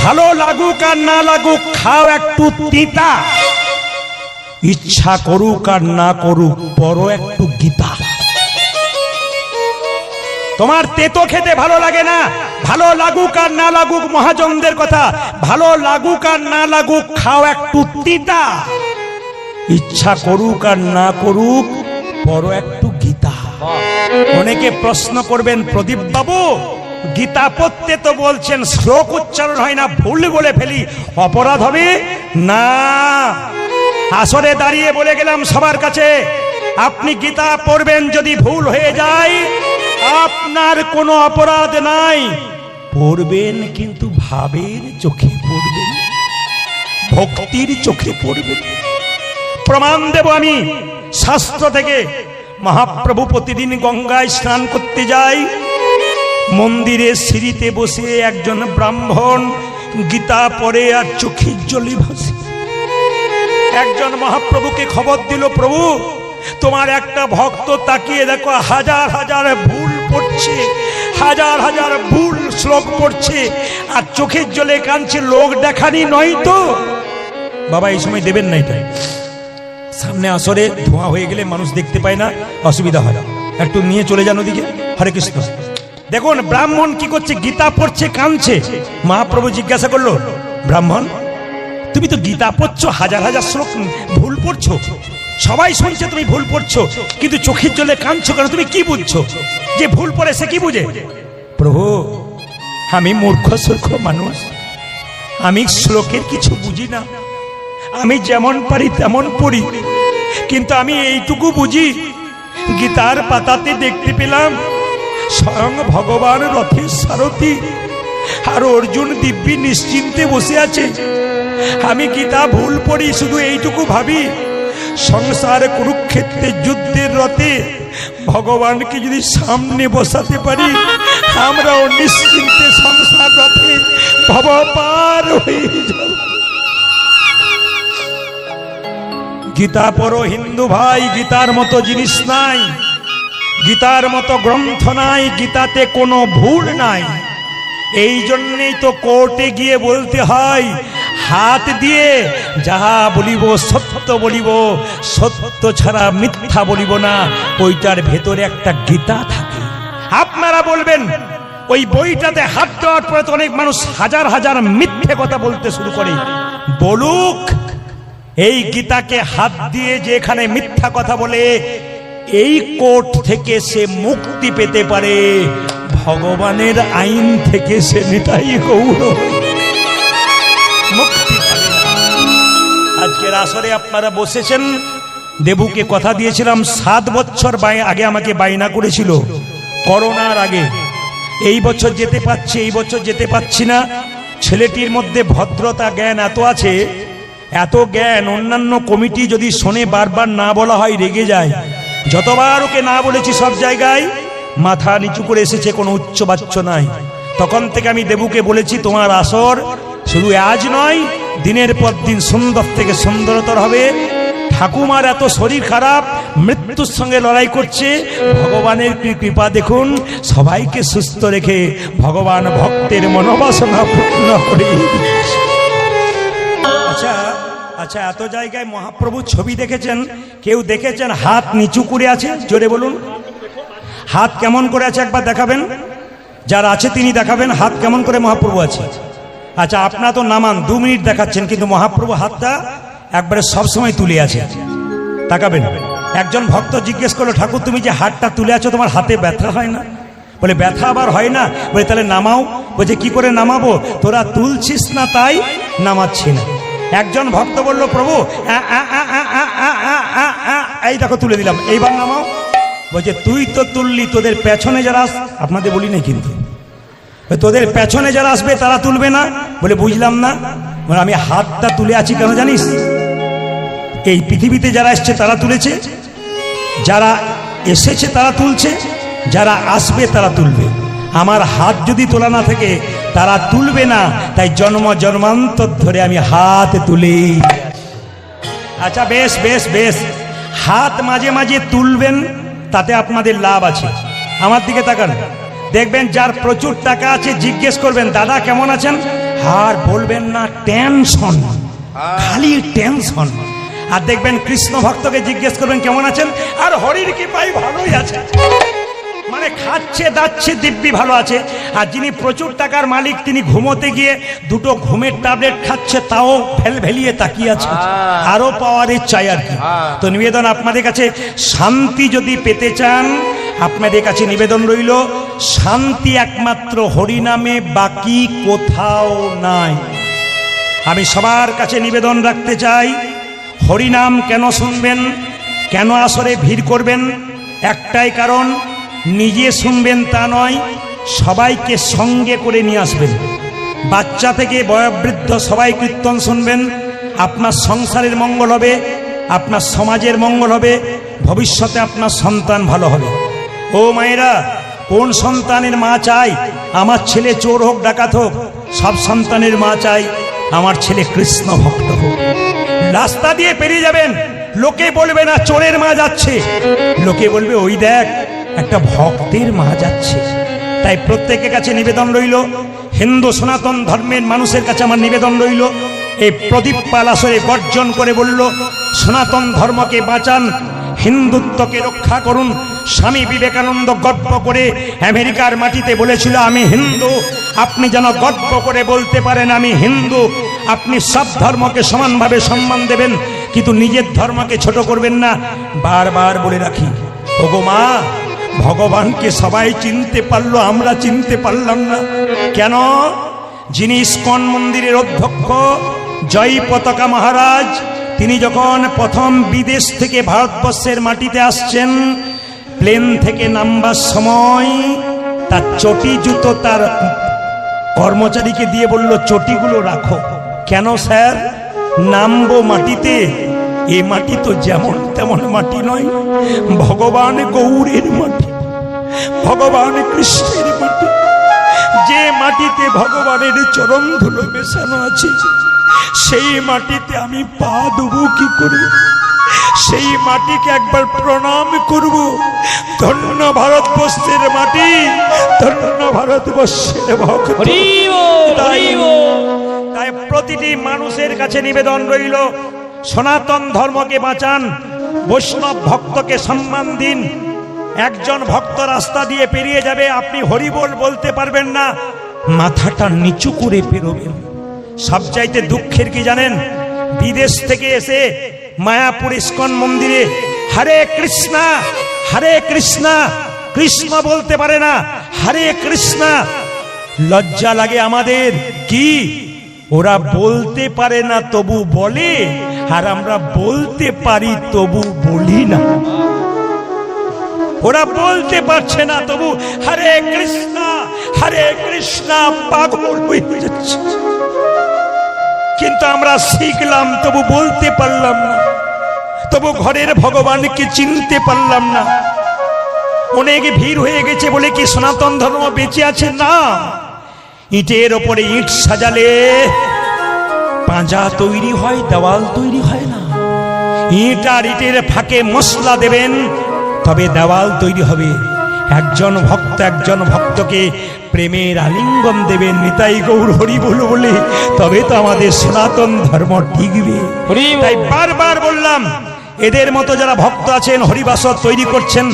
ভালো লাগুক আর না লাগুক খাও একটু তিতা, ইচ্ছা করুক আর না করুক পড়ো একটু গীতা। তোমার তেতো খেতে ভালো লাগে না, ভালো লাগুক আর না লাগুক, মহাজনদের কথা, ভালো লাগুক আর না লাগুক খাও একটু তিতা, ইচ্ছা করুক আর না করুক পড়ো একটু গীতা। অনেকে প্রশ্ন করবেন, প্রদীপ বাবু গীতা পড়তে তো বলছেন, শ্লোক উচ্চারণ হয় না, ভুল বলে ফেলি অপরাধ হবে না? আসরে দাঁড়িয়ে বলে গেলাম সবার কাছে, আপনি গীতা পড়বেন, যদি ভুল হয়ে যায় আপনার কোনো অপরাধ নাই। পড়বেন কিন্তু ভাবের চোখে পড়বেন, ভক্তির চোখে পড়বেন। প্রমাণ দেব আমি শাস্ত্র থেকে। মহাপ্রভু প্রতিদিন গঙ্গায় স্নান করতে যায়, মন্দিরে সিঁড়িতে বসে একজন ব্রাহ্মণ গীতা পড়ে আর চোখের জলে ভাসে। একজন মহাপ্রভুকে খবর দিল, প্রভু তোমার একটা ভক্ত তাকিয়ে দেখো হাজার হাজার ভুল পড়ছে, হাজার হাজার ভুল শ্লোক পড়ছে আর চোখের জলে কাঁদছে, লোক দেখানি নয় তো? বাবা এই সময় দেবেন না, এটা সামনে আসরে ধোঁয়া হয়ে গেলে মানুষ দেখতে পায় না, অসুবিধা হয়, একটু নিয়ে চলে যান ওদিকে। হরে কৃষ্ণ। দেখুন ব্রাহ্মণ কি করছে, গীতা পড়ছে কাঁদছে। মহাপ্রভু জিজ্ঞাসা করলো, ব্রাহ্মণ তুমি তো গীতা পড়ছো, হাজার হাজার শ্লোক ভুল পড়ছো, সবাই শুনছে তুমি ভুল পড়ছো, কিন্তু চোখের জলে কাঁদছো কেন? তুমি কি বুঝছো? যে ভুল পড়ে সে কি বুঝে? প্রভু আমি মূর্খ সূর্খ মানুষ, আমি শ্লোকের কিছু বুঝি না, আমি যেমন পারি তেমন পড়ি, কিন্তু আমি এইটুকু বুঝি গীতার পাতাতে দেখতে পেলাম স্বয়ং ভগবান রথের সারথি আর অর্জুন দিব্যি নিশ্চিন্তে বসে আছে। আমি গীতা ভুল পড়ি, শুধু এইটুকু ভাবি সংসার কুরুক্ষেত্রের যুদ্ধের রথে ভগবানকে যদি সামনে বসাতে পারি আমরাও নিশ্চিন্তে সংসার রথে ভব পার হয়ে যাব। গীতা পড়ো হিন্দু ভাই, গীতার মতো জিনিস নাই, গীতার মতো গ্রন্থ নাই, গীতাতে কোনো ভুল নাই। এই জন্যই তো কোর্টে গিয়ে বলতে হয় হাত দিয়ে যাহা বলিব সত্য বলিব, সত্য ছাড়া মিথ্যা বলিব না। ওইটার ভেতরে একটা গীতা থাকে। আপনারা বলবেন ওই বইটাতে হাত দেওয়ার পরে তো অনেক মানুষ হাজার হাজার মিথ্যে কথা বলতে শুরু করে। বলুক, এই গীতাকে হাত দিয়ে যেখানে মিথ্যা কথা বলে এই কোর্ট থেকে সে মুক্তি পেতে পারে, ভগবানের আইন থেকে সে নিতাই গৌর মুক্তি পাবে। আজকের আসরে আপনারা বসেছেন, দেবুকে কথা দিয়েছিলাম 7 বছর আগে আমাকে বায়না করেছিল করোনার আগে, এই বছর যেতে পারছি, এই বছর যেতে পারছি না। ছেলেটির মধ্যে ভদ্রতা জ্ঞান এত আছে, এত জ্ঞান, অন্যান্য কমিটি যদি শোনে বারবার না বলা হয় রেগে যায়। যতবার ওকে না বলেছি সব জায়গায় মাথা নিচু করে এসেছে, কোনো উচ্চ বাচ্চ নাই। তখন থেকে আমি দেবুকে বলেছি তোমার আসর শুধু আজ নয়, দিনের পর দিন সুন্দর থেকে সুন্দরতর হবে। ঠাকুমার এত শরীর খারাপ, মৃত্যুর সঙ্গে লড়াই করছে, ভগবানের কৃপা দেখুন সবাইকে সুস্থ রেখে ভগবান ভক্তের মনোবাসনা পূর্ণ করে। আচ্ছা আচ্ছা, এত জায়গায় মহাপ্রভু ছবি দেখেছেন, কেউ দেখেছেন হাত নিচু করে আছে? জোরে বলুন, হাত কেমন করে আছে একবার দেখাবেন। যারা আছে তিনি দেখাবেন হাত কেমন করে মহাপ্রভু আছে। আচ্ছা আপনারা তো নামান 2 মিনিট দেখাচ্ছেন, কিন্তু মহাপ্রভু হাতটা একবারে সবসময় তুলে আছে, তাকাবেন। একজন ভক্ত জিজ্ঞেস করলো, ঠাকুর তুমি যে হাতটা তুলে আছো তোমার হাতে ব্যথা হয় না? বলে ব্যথা আবার হয় না? বলে তাহলে নামাও। বলছে কি করে নামাবো? তোরা তুলছিস না তাই নামাচ্ছি না। একজন ভক্ত বলল, প্রভু এই দেখো তুলে দিলাম, এইবার নামাও। বলছে তুই তো তুললি, তোদের পেছনে যারা, আপনাদের বলি না কিন্তু, তোদের পেছনে যারা আসবে তারা তুলবে না। বলে বুঝলাম না। মানে আমি হাতটা তুলে আছি কেন জানিস? এই পৃথিবীতে যারা এসছে তারা তুলেছে, যারা এসেছে তারা তুলছে, যারা আসবে তারা তুলবে। আমার হাত যদি তোলা না থাকে তারা তুলবে না, তাই জন্ম জন্মান্তর ধরে আমি হাত তুলি। আচ্ছা বেশ বেশ বেশ, হাত মাঝে মাঝে তুলবেন, তাতে আপনাদের লাভ আছে। আমার দিকে তাকান, দেখবেন যার প্রচুর টাকা আছে জিজ্ঞেস করবেন দাদা কেমন আছেন, আর বলবেন না টেনশন, খালি টেনশন। আর দেখবেন কৃষ্ণ ভক্তকে জিজ্ঞেস করবেন কেমন আছেন, আর হরির কি পাই ভালোই আছে, মানে খাচ্ছে দাচ্ছে দিব্যি ভালো আছে। আর যিনি প্রচুর টাকার মালিক তিনি ঘুমোতে গিয়ে দুটো ঘুমের ট্যাবলেট খাচ্ছে, তাও ভেলিয়ে তাকিয়ে আছে, আরো পাওয়ার ইচ্ছায় আর কি। তো নিবেদন আপনাদের কাছে, শান্তি যদি পেতে চান আপনাদের কাছে নিবেদন রইল, শান্তি একমাত্র হরিনামে, বাকি কোথাও নাই। আমি সবার কাছে নিবেদন রাখতে চাই, হরিনাম কেন শুনবেন, কেন আসরে ভিড় করবেন, একটাই কারণ, নিজে শুনবেন তা নয়, সবাইকে সঙ্গে করে নিয়ে আসবেন। বাচ্চা থেকে বয়োবৃদ্ধ সবাই কীর্তন শুনবেন, আপনার সংসারের মঙ্গল হবে, আপনার সমাজের মঙ্গল হবে, ভবিষ্যতে আপনার সন্তান ভালো হবে। ও মায়েরা, কোন সন্তানের মা চাই আমার ছেলে চোর হোক ডাকাত হোক? সব সন্তানের মা চাই আমার ছেলে কৃষ্ণ ভক্ত হোক। রাস্তা দিয়ে পেরিয়ে যাবেন, লোকে বলবে না চোরের মা যাচ্ছে, লোকে বলবে ওই দেখ একটা ভক্তের মা যাচ্ছে। তাই প্রত্যেকের কাছে নিবেদন রইল, হিন্দু সনাতন ধর্মের মানুষের কাছে আমার নিবেদন রইল, এই প্রদীপ পাল আসরে গর্জন করে বলল, সনাতন ধর্মকে বাঁচান, হিন্দুত্বকে রক্ষা করুন। স্বামী বিবেকানন্দ গর্ব করে আমেরিকার মাটিতে বলেছিল আমি হিন্দু। আপনি যেন গর্ব করে বলতে পারেন আমি হিন্দু। আপনি সব ধর্মকে সমানভাবে সম্মান দেবেন, কিন্তু নিজের ধর্মকে ছোট করবেন না। বারবার বলে রাখি, ওগো মা, ভগবানকে সবাই চিনতে পারলো, আমরা চিনতে পারলাম না কেন? যিনি ইস্কন মন্দিরের অধ্যক্ষ জয় পতাকা মহারাজ, তিনি যখন প্রথম বিদেশ থেকে ভারতবর্ষের মাটিতে আসছেন, প্লেন থেকে নামবার সময় তার চটি জুতো তার কর্মচারীকে দিয়ে বলল চটিগুলো রাখো। কেন স্যার? নামবো মাটিতে, এ মাটি তো যেমন তেমন মাটি নয়, ভগবান গৌরের মাটি, ভগবান কৃষ্ণের মাটি। যে মাটিতে ভগবানের চরণ ধুলো মেশানো আছে, সেই মাটিতে আমি পা দেবো কি করে? সেই মাটিকে একবার প্রণাম করব। ধন্য ভারতবর্ষের মাটি, ধন্য ভারতবর্ষের ভক্ত। তাই প্রতিটি মানুষের কাছে নিবেদন রইল, সনাতন ধর্মকে বাঁচান, বৈষ্ণব ভক্তকে সম্মান দিন। একজন ভক্ত রাস্তা দিয়ে পেরিয়ে যাবে, আপনি হরিবোল বলতে পারবেন না, মাথাটা নিচু করে পেরোবেন। সবচাইতে দুঃখের কি জানেন? বিদেশ থেকে এসে মায়াপুর ইস্কন মন্দিরে হরে কৃষ্ণা হরে কৃষ্ণা, কৃষ্ণ বলতে পারে না, হরে কৃষ্ণা। লজ্জা লাগে আমাদের, কি ওরা বলতে পারে না তবু বলে, আর আমরা বলতে পারি তবু বলি না। ওরা বলতে পারছে না তবু হরে কৃষ্ণা হরে কৃষ্ণা পাগল হয়ে যাচ্ছে। কিন্তু আমরা শিখলাম তবু বলতে পারলাম না, তবু ঘরের ভগবানকে চিনতে পারলাম না। অনেক ভিড় হয়ে গেছে বলে কি সনাতন ধর্ম বেঁচে আছে? না। ইটের ওপরে ইট সাজালে পাঁজা তৈরি হয়, দেওয়াল তৈরি হয় না। ইট আর ইটের ফাঁকে মশলা দেবেন, তবে দেওয়াল তৈরি হবে। একজন ভক্তকে প্রেমের আলিঙ্গন দেবেন, নিতাই গৌর হরি বল বলে, তবে তো আমাদের সনাতন ধর্ম টিকবে। তাই বারবার বললাম, এদের মতো যারা ভক্ত আছেন হরিবাসর তৈরি করছেন,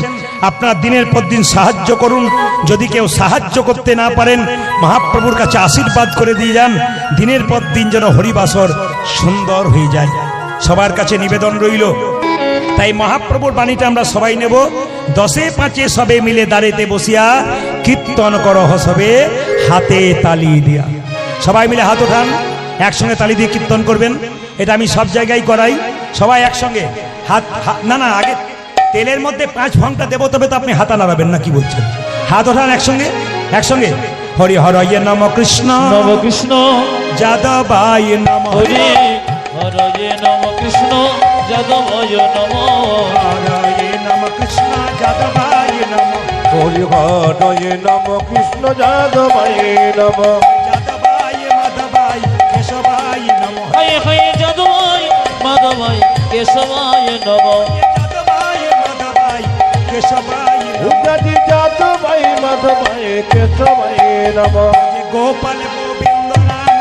আপনার দিনের পর দিন সাহায্য করুন। যদি কেউ সাহায্য করতে না পারেন, মহাপ্রভুর কাছে আশীর্বাদ করে দিয়ে যান, দিনের পর দিন যেন হরিবাসর সুন্দর হয়ে যায়। সবার কাছে নিবেদন রইল। তাই মহাপ্রভুর বাণীটা আমরা সবাই নেব। 10-5 সবে মিলে দাঁড়িতে বসিয়া কীর্তন করো সবে হাতে তালি দিয়া। সবাই মিলে হাত ওঠান, একসঙ্গে তালি দিয়ে কীর্তন করবেন। এটা আমি সব জায়গায় করাই, সবাই একসঙ্গে হাত। না না, আগে তেলের মধ্যে 5 ফোঁটা দেবো, তবে তো আপনি হাতা নাড়াবেন না, কি বলছেন? হাত ওঠান একসঙ্গে, একসঙ্গে। হরি হরয়ে নম কৃষ্ণ নম কৃষ্ণ যাদবায় নম, হরি হরয়ে নম কৃষ্ণ যাদবায় নম, হরয়ে নম কৃষ্ণ যাদবায় নম, হরি হরয়ে নম কৃষ্ণ যাদবায় নম, যাদবায় মাধবায় কেশবায় নম, হয়ে হয়ে যাদবায় মাধবায় কেশবায় নম, যাদবায় মাধবায় কেশবায় নম, যাদবায় মাধবায় কেশবায় নম, গোপাল গোবিন্দ নাম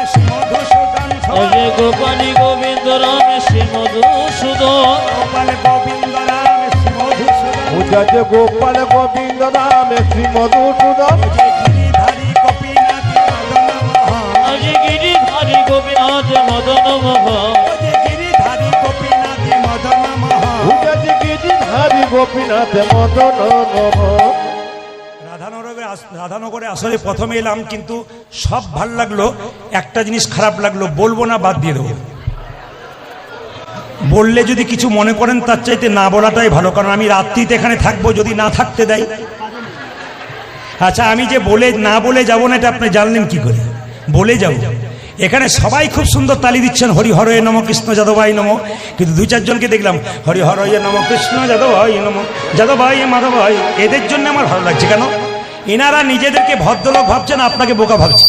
পূজা যে গোপাল গোবিন্দ রামে শ্রী মধুসূদন গিরিধারী গোপীনাথ মদন মোহন আজ গিরিধারী গোপীনাথ মদন মোহন গিরিধারী গোপীনাথ মদন মোহন পূজা যে গিরিধারী গোপীনাথ মদন মোহন। রাধানগরে আসলে প্রথমে এলাম, কিন্তু সব ভাল লাগলো, একটা জিনিস খারাপ লাগলো, বলবো না, বাদ দিয়ে দেবো। বললে যদি কিছু মনে করেন তার চাইতে না বলাটাই ভালো, কারণ আমি রাত্রিতে এখানে থাকবো, যদি না থাকতে দেয়। আচ্ছা, আমি যে না বলে যাব না, এটা আপনি জানলেন কি করে? বলে যাব। এখানে সবাই খুব সুন্দর তালি দিচ্ছেন, হরিহরয়ে নম, কৃষ্ণ যাদবাই নম, কিন্তু দু চারজনকে দেখলাম হরিহরয়ে নম, কৃষ্ণ যাদবাই নম, যাদবাই মাধবাই। এদের জন্য আমার ভালো লাগছে। কেন? এনারা নিজেদেরকে ভদ্রলোক ভাবছেন, আপনাকে বোকা ভাবছে।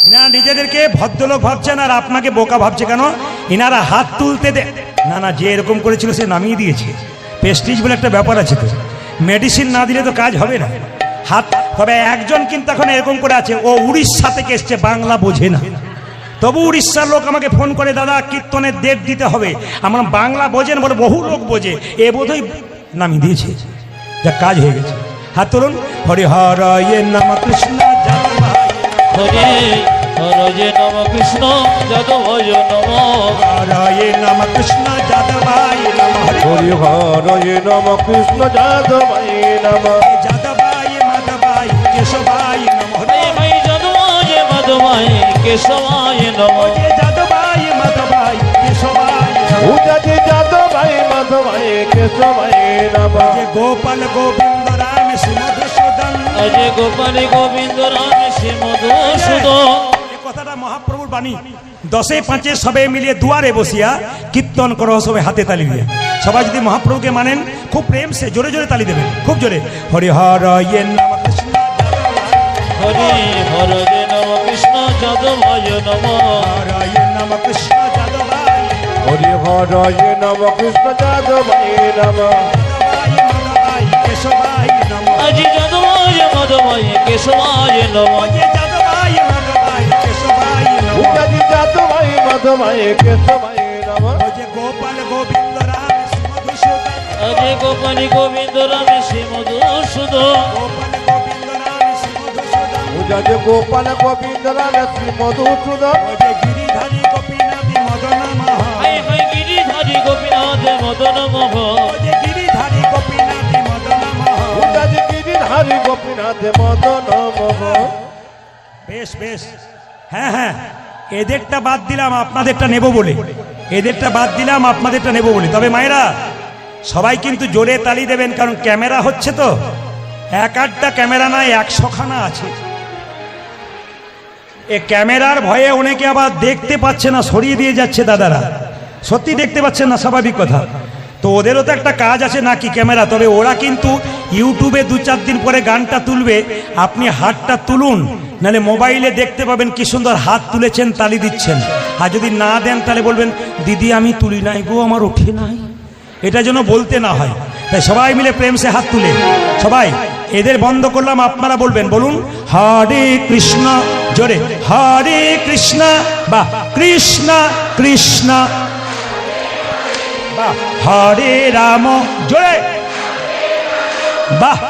এনারা নিজেদেরকে ভদ্রলোক ভাবছেন আর আপনাকে বোকা ভাবছে। কেন? এনারা হাত তুলতে না, যে এরকম করেছিল সে নামিয়ে দিয়েছে। প্রেস্টিজ বলে একটা ব্যাপার আছে, তো মেডিসিন না দিলে তো কাজ হবে না। হাত, তবে একজন কিন্তু এখন এরকম করে আছে, ও উড়িষ্যা থেকে এসছে, বাংলা বোঝে না, তবু উড়িষ্যার লোক আমাকে ফোন করে, দাদা কীর্তনের ডেট দিতে হবে। আমার বাংলা বোঝেন, বলে বহু লোক বোঝে, এ বোধহয় নামিয়ে দিয়েছে, যা কাজ হয়ে গেছে। হাত তুলুন। হরিহরয়ে নম, কৃষ্ণ যাদবায় হরে হরে নম, কৃষ্ণ যাদবায় নম, হরয়ে নম, কৃষ্ণ যাদবায় নম, হরিহরয়ে নম, কৃষ্ণ যাদবায় নম, যাদবায় মাধবায় কেশবায় নম, হরে ভাই যাদবায় মাধবায় কেশবায় নম, যাদবায় মাধবায় কেশবায় নম, পূজা যে যাদবায় মাধবায় কেশবায় নম, গোপাল গোবিন্দ রাম শ্রী মধুসূদন। আজ গোপাল গোবিন্দ রাম শ্রী মধুসূদন। এই কথাটা মহাপ্রভুর বাণী। 10-5 সবে মিলিয়ে দুয়ারে বসিয়া কীর্তন করো, সবাই হাতে তালি দিয়ে। সবাই যদি মহাপ্রভুকে মানেন, খুব প্রেম সে জোরে জোরে তালি দেবেন, খুব জোরে। হরিহরয়ে নম, কৃষ্ণ হরে হরে নম, কৃষ্ণ যাদবায় নম, হরয়ে নম, কৃষ্ণ যাদবায় হরিহরয়ে নম, কৃষ্ণ যাদবায় নম, মাধবায় কেশবায় নম, আজ যাদবায় মাধবায় কেশবায় নম, যাদবায় মাধবায় কেশবায় নম, পূজা যে যাদবায় মাধবায় কেশবায় নম, গোপাল গোবিন্দ রাম শ্রী মধুসূদন। আজ গোপাল গোবিন্দ রাম শ্রী মধুসূদন। গোপাল গোবিন্দ রাম শ্রী মধুসূদন। পূজা যে গোপাল গোবিন্দ রাম শ্রী মধুসূদন, গিরিধারী গোপীনাথ মদন মোহন, হায় হায় গিরিধারী গোপীনাথ মদন মোহন, গিরিধারী গোপীনাথ মদন মোহন। পূজা যে গিরিধারী গোপীনাথ মদন মোহন। বেশ বেশ, হ্যাঁ হ্যাঁ, এদেরটা বাদ দিলাম, আপনাদেরটা নেব বলে। এদেরটা বাদ দিলাম, আপনাদেরটা নেব বলে। তবে মায়েরা সবাই কিন্তু জোরে তালি দেবেন, কারণ ক্যামেরা হচ্ছে তো। এক আধটা ক্যামেরা নয়, 100খানা আছে। এ ক্যামেরার ভয়ে অনেকে আবার দেখতে পাচ্ছে না, সরিয়ে দিয়ে যাচ্ছে দাদারা। সত্যি দেখতে পাচ্ছেন না, স্বাভাবিক কথা। তো ওদেরও তো একটা কাজ আছে নাকি, ক্যামেরা। তবে ওরা কিন্তু ইউটিউবে 2-4 দিন পরে গানটা তুলবে, আপনি হাতটা তুলুন, নাহলে মোবাইলে দেখতে পাবেন কি সুন্দর হাত তুলেছেন, তালি দিচ্ছেন। আর যদি না দেন তাহলে বলবেন, দিদি আমি তুলি নাই গো, আমার ওঠে নাই। এটা যেন বলতে না হয়, তাই সবাই মিলে প্রেম সে হাত তুলে। সবাই এদের বন্ধ করলাম, আপনারা বলবেন, বলুন হরে কৃষ্ণ, জোরে হরে কৃষ্ণ, বা কৃষ্ণ কৃষ্ণ, বা হরে রাম, জোরে বাহ,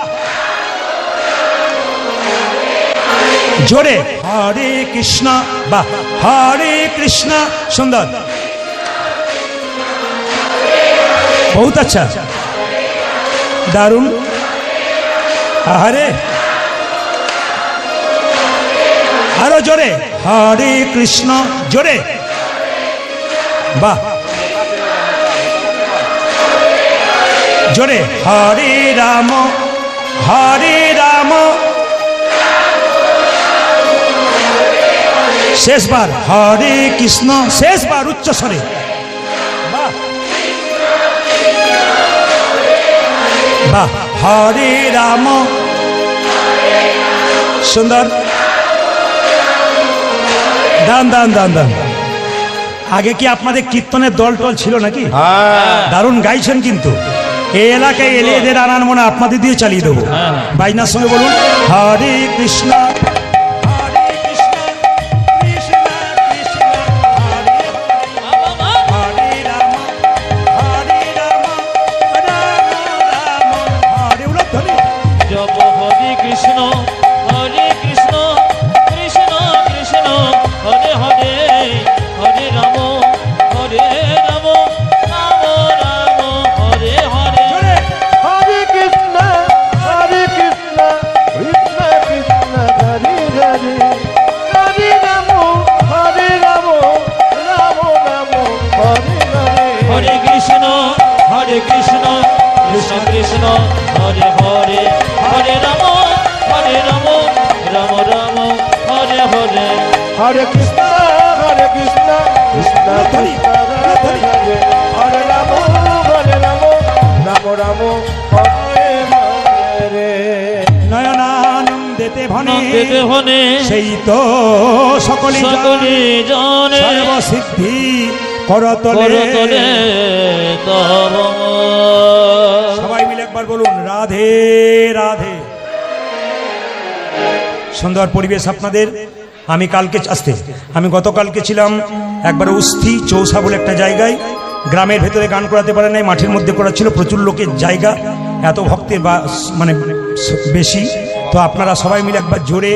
জোরে হরে কৃষ্ণ, বা হরে কৃষ্ণ। সুন্দর, बहुत अच्छा, दारुण। हरे आरो जोरे हरे कृष्ण, जोरे वाह, जोरे हरे राम, हरे राम। शेष बार हरे कृष्ण, शेष बार उच्च स्वरे। हरे राम, सुंदर। दान दान दान दान। আগে কি আপনাদের কীর্তনের দল টল ছিল নাকি? দারুণ গাইছেন, কিন্তু এই এলাকায় এলে এদের আনার মনে আপনাদের দিয়ে চালিয়ে দেবো। বাইনার সঙ্গে বলুন হরে কৃষ্ণ, হরে হরে হরে রাম রাম রাম হরে হরে জোরে। হরে কৃষ্ণ কৃষ্ণ কৃষ্ণ হরে হরে হরে রাম রাম রাম হরে হরে হরে কৃষ্ণ কৃষ্ণ কৃষ্ণ হরে হরে হরে রাম রাম রাম হরে হরে হরে কৃষ্ণ কৃষ্ণ কৃষ্ণ হরে হরে হরে রাম রাম রাম হরে হরে নয়নানন্দেতে ভনে নন্দেতে হনে সেই তো সকলে সকলে জানে সর্বসিদ্ধি করতলে করতলে তব সবাই মিলে একবার বলুন রাধে রাধে। সুন্দর পরিবেশ আপনাদের। আমি কালকে আমি গতকালকে ছিলাম একবার উস্থি চৌসা বলে একটা জায়গায়, গ্রামের ভেতরে গান করাতে পারে নাই, মাঠের মধ্যে করা ছিল, প্রচুর লোকের জায়গা, এত ভক্তের মানে বেশি। তো আপনারা সবাই মিলে একবার জোরে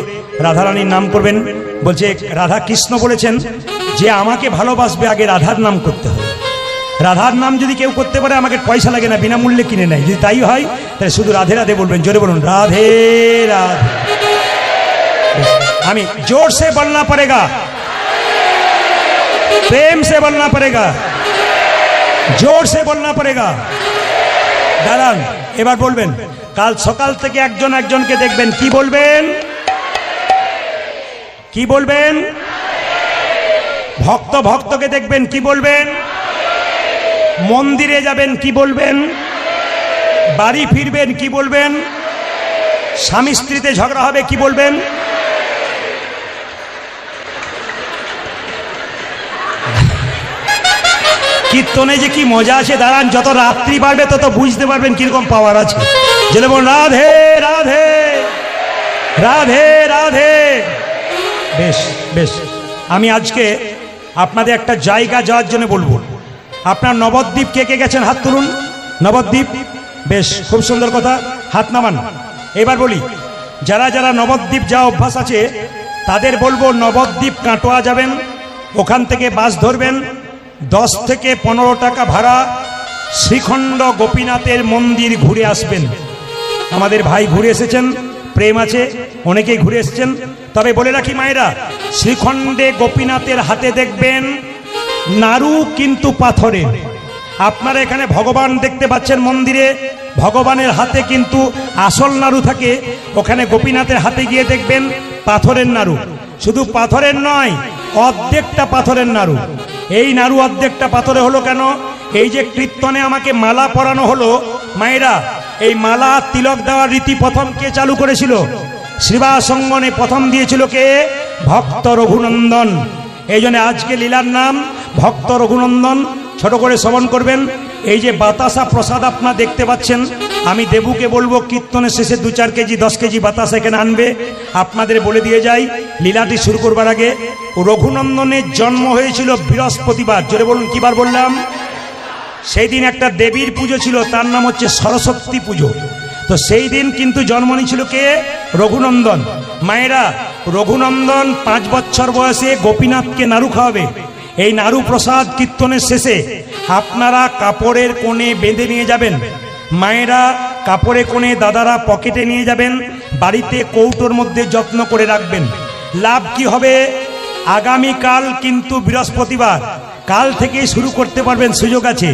রাধারানীর নাম করবেন। বলছে রাধা কৃষ্ণ বলেছেন যে আমাকে ভালোবাসবে আগে রাধার নাম করতে হবে। রাধার নাম যদি কেউ করতে পারে আমাকে পয়সা লাগে না, বিনামূল্যে কিনে নেয়। যদি তাই হয় তাহলে শুধু রাধে রাধে বলবেন, জোরে বলুন রাধে রাধে। हमें जोर से बोलना पड़ेगा, प्रेम से बोलना पड़ेगा, जोर से बोलना पड़ेगा। দাঁড়ান, এবার বলবেন। কাল সকাল থেকে একজন একজনকে দেখবেন, কি বলবেন? কি বলবেন? ভক্ত ভক্তকে দেখবেন, কি বলবেন? মন্দিরে যাবেন, কি বলবেন? বাড়ি ফিরবেন, কি বলবেন? স্বামী স্ত্রীতে ঝগড়া হবে, কি বলবেন? কীর্তনে যে কি মজা আছে, দাঁড়ান, যত রাত্রি বাড়বে তত বুঝতে পারবেন কিরকম পাওয়ার আছে। যেটা বল রাধে রাধে রাধে রাধে। বেশ বেশ, আমি আজকে আপনাদের একটা জায়গা যাওয়ার জন্য বলবো। আপনার নবদ্বীপ কে কে গেছেন? হাত তুলুন। নবদ্বীপ, বেশ, খুব সুন্দর কথা, হাত নামান। এবার বলি, যারা যারা নবদ্বীপ যাওয়া অভ্যাস আছে তাদের বলবো, নবদ্বীপ কাটোয়া যাবেন, ওখান থেকে বাস ধরবেন, 10 থেকে 15 টাকা ভাড়া, শ্রীখণ্ড গোপীনাথের মন্দির ঘুরে আসবেন। আমাদের ভাই ঘুরে এসেছেন, প্রেম আছে, অনেকেই ঘুরে এসেছেন। তবে বলে রাখি মায়েরা, শ্রীখণ্ডে গোপীনাথের হাতে দেখবেন নাড়ু কিন্তু পাথরের। আপনারা এখানে ভগবান দেখতে পাচ্ছেন মন্দিরে, ভগবানের হাতে কিন্তু আসল নাড়ু থাকে, ওখানে গোপীনাথের হাতে গিয়ে দেখবেন পাথরের নাড়ু। শুধু পাথরের নয়, অর্ধেকটা পাথরের নাড়ু। এই নাড়ু অর্ধেকটা পাথরে হলো কেন? এই যে কীর্তনে আমাকে মালা পরানো হলো, মায়েরা, এই মালা তিলক দেওয়ার রীতি প্রথম কে চালু করেছিল? শ্রীবাসঙ্গনে প্রথম দিয়েছিল কে? ভক্ত রঘুনন্দন। এই জন্য আজকে লীলার নাম ভক্ত রঘুনন্দন। ছোট করে শ্রবণ করবেন। এই যে বাতাসা প্রসাদ আপনারা দেখতে পাচ্ছেন, আমি দেবুকে বলবো কীর্তনের শেষে 2-4 কেজি 10 কেজি বাতাসা এখানে আনবে। আপনাদের বলে দিয়ে যাই, লীলাটি শুরু করবার আগে, রঘুনন্দনের জন্ম হয়েছিল বৃহস্পতিবার। জোরে বলুন, কিবার বললাম? সেই দিন একটা দেবীর পুজো ছিল, তার নাম হচ্ছে সরস্বতী পুজো। তো সেই দিন কিন্তু জন্ম নিয়েছিল কে? রঘুনন্দন। মায়েরা, রঘুনন্দন 5 বছর বয়সে গোপীনাথকে নাড়ু খাওয়াবে। এই নাড়ু প্রসাদ কীর্তনের শেষে আপনারা কাপড়ের কোণে বেঁধে নিয়ে যাবেন। মায়েরা কাপড়ে কোণে, দাদারা পকেটে নিয়ে যাবেন, বাড়িতে কৌটোর মধ্যে যত্ন করে রাখবেন। লাভ কি হবে? আগামীকাল কিন্তু বৃহস্পতিবার, কাল থেকেই শুরু করতে পারবেন, সুযোগ আছে।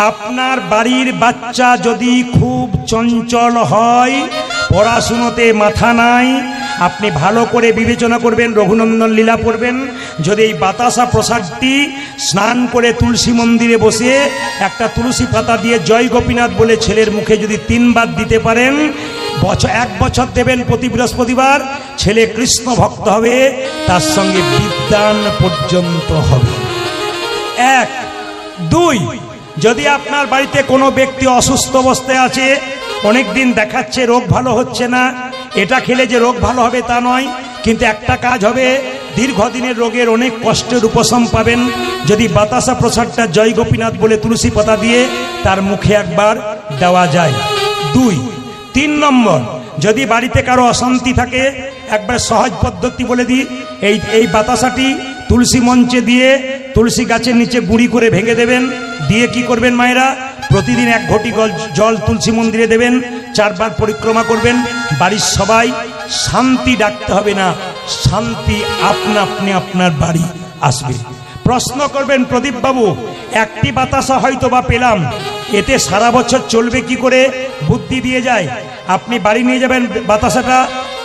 আপনার বাড়ির বাচ্চা যদি খুব চঞ্চল হয়, পড়াশুনোতে মাথা নাই, আপনি ভালো করে বিবেচনা করবেন, রঘুনন্দন লীলা পড়বেন। যদি এই বাতাসা প্রসাদটি স্নান করে তুলসী মন্দিরে বসে একটা তুলসী পাতা দিয়ে জয় গোপীনাথ বলে ছেলের মুখে যদি 3 বার দিতে পারেন, 1 বছর দেবেন প্রতি বৃহস্পতিবার, ছেলে কৃষ্ণ ভক্ত হবে, তার সঙ্গে বিদ্যান পর্যন্ত হবে। 1, 2, যদি আপনার বাড়িতে কোনো ব্যক্তি অসুস্থ অবস্থায় আছে, অনেক দিন দেখাচ্ছে রোগ ভালো হচ্ছে না, এটা খেলে যে রোগ ভালো হবে তা নয়, কিন্তু একটা কাজ হবে, দীর্ঘদিনের রোগের অনেক কষ্টের উপশম পাবেন যদি বাতাসা প্রসাদটা জয় গোপীনাথ বলে তুলসী পাতা দিয়ে তার মুখে একবার দেওয়া যায়। 2, 3 নম্বর, যদি বাড়িতে কারো অশান্তি থাকে, একবার সহজ পদ্ধতি বলে দিই। এই বাতাসাটি তুলসী মঞ্চে দিয়ে তুলসী গাছের নিচে গুঁড়ি করে ভেঙে দেবেন। দিয়ে কি করবেন মায়েরা, প্রতিদিন 1 ঘটি জল তুলসী মন্দিরে দেবেন, 4 বার পরিক্রমা করবেন। বাড়ির সবাই শান্তি ডাকতে হবে না, শান্তি আপনা আপনি আপনার বাড়ি আসবে। প্রশ্ন করবেন, প্রদীপ বাবু একটি বাতাসা হয়তো বা পেলাম, এতে সারা বছর চলবে কি করে? বুদ্ধি দিয়ে যায়। আপনি বাড়ি নিয়ে যাবেন বাতাসাটা,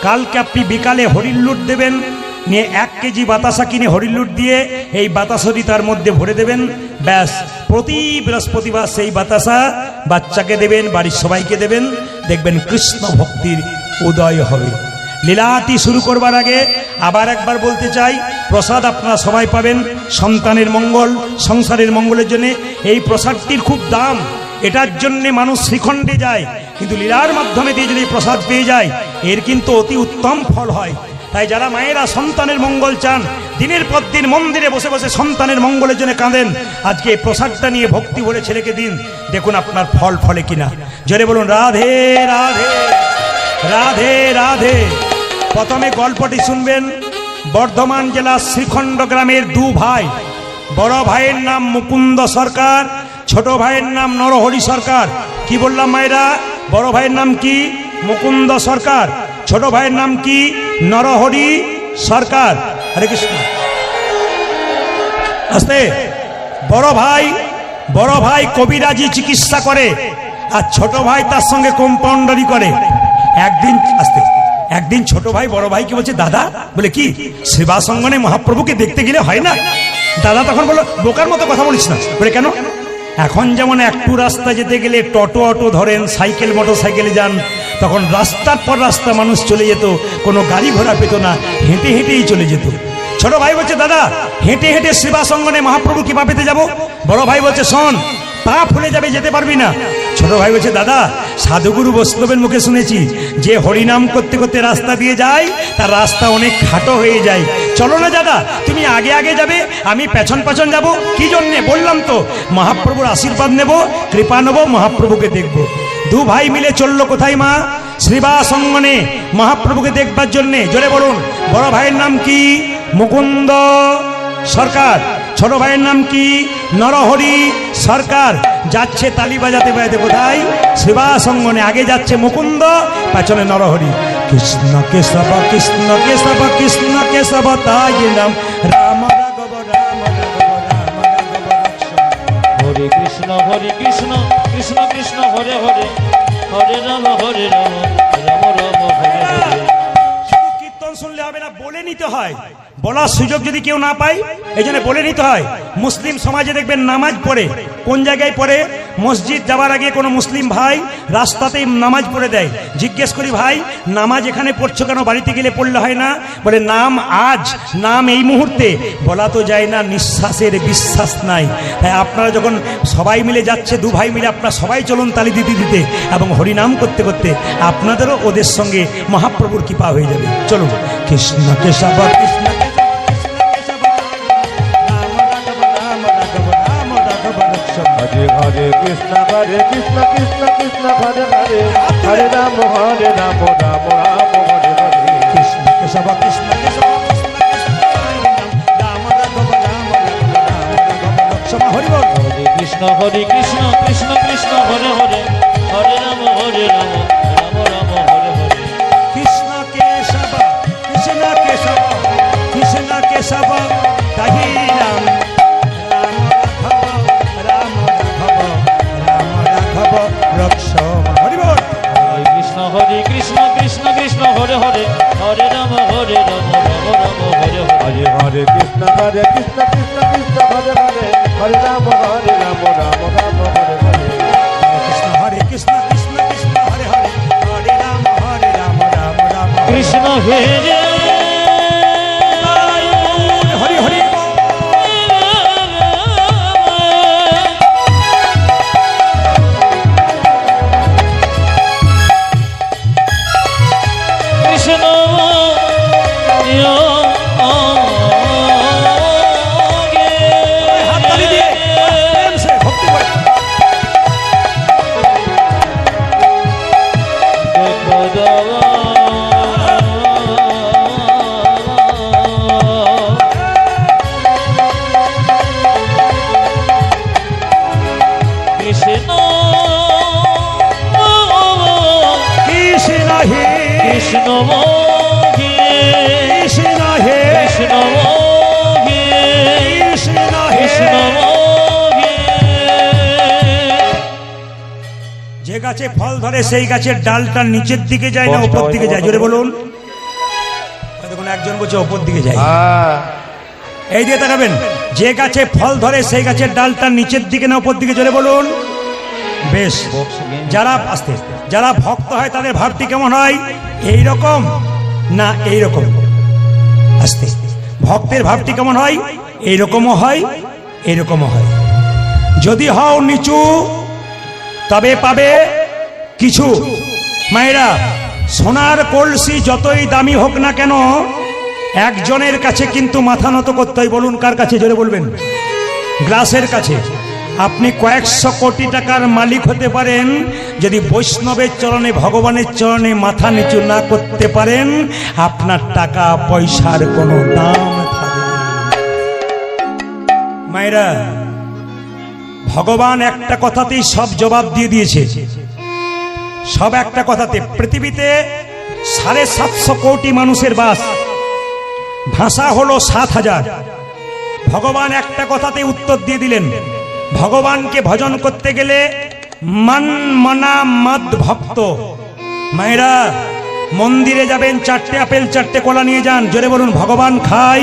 কালকে আপনি বিকালে হরিণ লুট দেবেন, নিয়ে 1 কেজি বাতাসা কিনে হরিণ লুট দিয়ে এই বাতাসটি তার মধ্যে ভরে দেবেন। ব্যাস, প্রতি বৃহস্পতিবার সেই বাতাসা বাচ্চাকে দেবেন, বাড়ির সবাইকে দেবেন, দেখবেন কৃষ্ণ ভক্তির উদয় হবে। লীলাটি শুরু করবার আগে আবার একবার বলতে চাই, প্রসাদ আপনারা সবাই পাবেন সন্তানের মঙ্গল, সংসারের মঙ্গলের জন্য। এই প্রসাদটির খুব দাম, এটার জন্যে মানুষ শ্রীখণ্ডে যায়, কিন্তু লীলার মাধ্যমে দিয়ে যদি প্রসাদ পেয়ে যায় এর কিন্তু অতি উত্তম ফল হয়। তাই যারা মায়েরা সন্তানের মঙ্গল চান, দিনের পর দিন মন্দিরে বসে বসে সন্তানের মঙ্গলের জন্য কাঁদেন, আজকে এই প্রসাদটা নিয়ে ভক্তি ভরে ছেলেকে দিন, দেখুন আপনার ফল ফলে কিনা। জোরে বলুন রাধে রাধে রাধে রাধে। প্রথমে গল্পটি শুনবেন। বর্ধমান জেলার শ্রীখণ্ড গ্রামের 2 ভাই, বড় ভাইয়ের নাম মুকুন্দ সরকার, ছোট ভাইয়ের নাম নরহরি সরকার। কি বললাম মায়েরা? বড় ভাইয়ের নাম কি? মুকুন্দ সরকার। ছোট ভাইয়ের নাম কি? নরহরি সরকার। হরে কৃষ্ণ। আস্তে। বড় ভাই কবিরাজি চিকিৎসা করে, আর ছোট ভাই তার সঙ্গে কম্পাউন্ডারি করে। একদিন ছোট ভাই বড় ভাইকে বলছে, দাদা, বলে কি, সেবা সঙ্গনে মহাপ্রভুকে দেখতে গেলে হয় না? দাদা তখন বলল, বোকার মতো কথা বলিস না। বলে কেন? এখন যেমন একটু রাস্তা যেতে গেলে অটো ধরেন, সাইকেল মোটর সাইকেলে যান, তখন রাস্তার পর রাস্তা মানুষ চলে যেত, কোনো গাড়ি ঘোড়া পেত না, হেঁটে হেঁটেই চলে যেত। ছোট ভাই বলছে, দাদা হেঁটে হেঁটে সেবা সঙ্গনে মহাপ্রভু কৃপা পেতে যাবো। বড় ভাই বলছে, শোন, পা ফুলে যাবে, যেতে পারবি না। ছোট ভাই বলছে, দাদা সাধুগুরু বৈষ্ণবের মুখে শুনেছি যে হরিনাম করতে করতে রাস্তা দিয়ে যায় তার রাস্তা অনেক খাটো হয়ে যায়, চলো না দাদা, তুমি আগে আগে যাবে, আমি পেছন পেছন যাব। কি জন্যে? বললাম তো, মহাপ্রভুর আশীর্বাদ নেব, কৃপা নেব, মহাপ্রভুকে দেখব। 2 ভাই মিলে চললো কোথায় মা? শ্রীবাসঙ্গনে মহাপ্রভুকে দেখবার জন্যে। জোরে বলুন। বড় ভাইয়ের নাম কি? মুকুন্দ সরকার। ছোট ভাইয়ের নাম কি? নরহরি সরকার। যাচ্ছে তালি বাজাতে বাজাতে কোথায়? শ্রীবাসঙ্গনে। আগে যাচ্ছে মুকুন্দ, পেছনে নরহরি। কৃষ্ণ কেশব কৃষ্ণ কেশব কৃষ্ণ কেশব তাই নাম, রাম রাঘব রাম রাঘব রাম রাঘব রক্ষণ। হরে কৃষ্ণ কৃষ্ণ কৃষ্ণ হরে হরে, হরে রাম রাম রাম হরে হরে। শুধু কীর্তন শুনলে হবে না, বলে নিতে হয়। বলার সুযোগ যদি কেউ না পায়, এই জন্য বলে নিতে হয়। মুসলিম সমাজে দেখবেন নামাজ পড়ে, কোন জায়গায় পড়ে? মসজিদ যাওয়ার আগে কোনো মুসলিম ভাই রাস্তাতেই নামাজ পড়ে দেয়। জিজ্ঞেস করি, ভাই নামাজ এখানে পড়ছো কেন? বাড়িতে গেলে পড়লে হয় না? বলে নাম আজ, নাম এই মুহূর্তে। বলা তো যায় না, নিঃশ্বাসের বিশ্বাস নাই। তাই আপনারা যখন সবাই মিলে যাচ্ছে, 2 ভাই মিলে, আপনারা সবাই চলুন তালি দিতে দিতে এবং হরিনাম করতে করতে, আপনাদেরও ওদের সঙ্গে মহাপ্রভুর কৃপা হয়ে যাবে। চলুন। কৃষ্ণ কেশব কৃষ্ণ হরে হরে কৃষ্ণ কৃষ্ণ কৃষ্ণ হরে হরে, হরে রাম রাম রাম হরে হরে। কৃষ্ণ কেশব কৃষ্ণ কেশব রাম রাঘব রাম রাঘব রাম রাঘব রক্ষণ। হরি বল। হরে কৃষ্ণ কৃষ্ণ কৃষ্ণ হরে হরে, হরে রাম রাম রাম হরে হরে। কৃষ্ণ কেশব কৃষ্ণ কেশব কৃষ্ণ কেশব তাহি রাম, রাম রাঘব রাম রাঘব রাম রাঘব রক্ষণ। হরি বল। হরে কৃষ্ণ কৃষ্ণ কৃষ্ণ হরে হরে, হরে রাম রাম রাম হরে হরে। হরে হরে কৃষ্ণ কৃষ্ণ কৃষ্ণ হরে হরে, হরে রাম রাম রাম হরে হরে। কৃষ্ণ হরে কৃষ্ণ কৃষ্ণ কৃষ্ণ হরে হরে, হরে রাম রাম রাম কৃষ্ণ হে রে হরি হরি। কৃষ্ণ হাততালি দিয়ে প্রেম সে ভক্তি করে। গাছে ফল ধরে সেই গাছের ডালটা নিচের দিকে যায় না উপর দিকে যায়? জোরে বলুন। দেখুন একজন বলছে উপর দিকে যায়। এই দিয়ে তাকাবেন, যে গাছে ফল ধরে সেই গাছের ডালটা নিচের দিকে না উপর দিকে? জোরে বলুন। বেশ, যারা ভক্ত হয় তাদের ভাবটি কেমন হয়? এই রকম না এই রকম? আস্তে ভক্তের ভাবটি কেমন হয়? এই রকমও হয়, এরকমও হয়। যদি হও নিচু তবে পাবে কিছু। মায়েরা, সোনার কলসি যতই দামি হোক না কেন, একজনের কাছে কিন্তু মাথা নত করতে হয়। বলুন কার কাছে? জোরে বলবেন। গ্লাসের কাছে। আপনি কয়েকশো কোটি টাকার মালিক হতে পারেন, যদি বৈষ্ণবের চরণে, ভগবানের চরণে মাথা নিচু না করতে পারেন, আপনার টাকা পয়সার কোনো দাম থাকবে না। মায়েরা, ভগবান একটা কথাতেই সব জবাব দিয়ে দিয়েছে। সব একটা কথাতে। পৃথিবীতে 750 কোটি মানুষের বাস, ভাষা হলো 7000। ভগবান একটা কথাতে উত্তর দিয়ে দিলেন। ভগবানকে ভজন করতে গেলে মন মনা মদ ভক্ত। মায়েরা, মন্দিরে যাবেন, 4টে আপেল 4টে কলা নিয়ে যান। জোরে বলুন ভগবান খাই?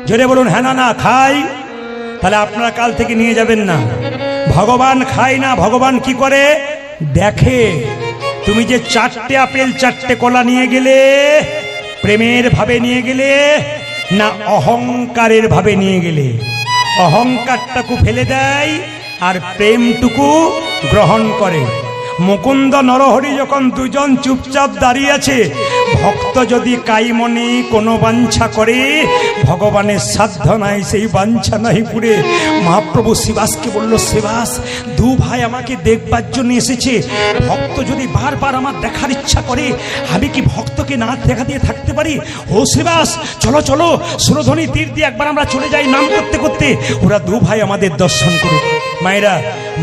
জোরে বলুন হ্যাঁ না খাই? তাহলে আপনারা কাল থেকে নিয়ে যাবেন না। ভগবান খায় না, ভগবান কি করে দেখে। তুমি যে 4টে আপেল 4টে কলা নিয়ে গেলে, প্রেমের ভাবে নিয়ে গেলে না অহংকারের ভাবে নিয়ে গেলে? অহংকারটাকে ফেলে দেয় আর প্রেমটুকু গ্রহণ করে। মুকুন্দ নরহরি যখন দুজন চুপচাপ দাঁড়িয়ে আছে, ভক্ত যদি কাইমনে কোনো বাঞ্ছা করে, ভগবানের সাধ্য নাই সেই বাঞ্ছা নাই পুরে। মহাপ্রভু শিবাসকে বলল, শিবাস, দু ভাই আমাকে দেখবার জন্য এসেছে। ভক্ত যদি বারবার আমার দেখার ইচ্ছা করে, আমি কি ভক্তকে না দেখা দিয়ে থাকতে পারি? ও শিবাস, চলো চলো, সুরধ্বনি তীর দিয়ে একবার আমরা চলে যাই নাম করতে করতে, ওরা দু ভাই আমাদের দর্শন করুক। মায়েরা,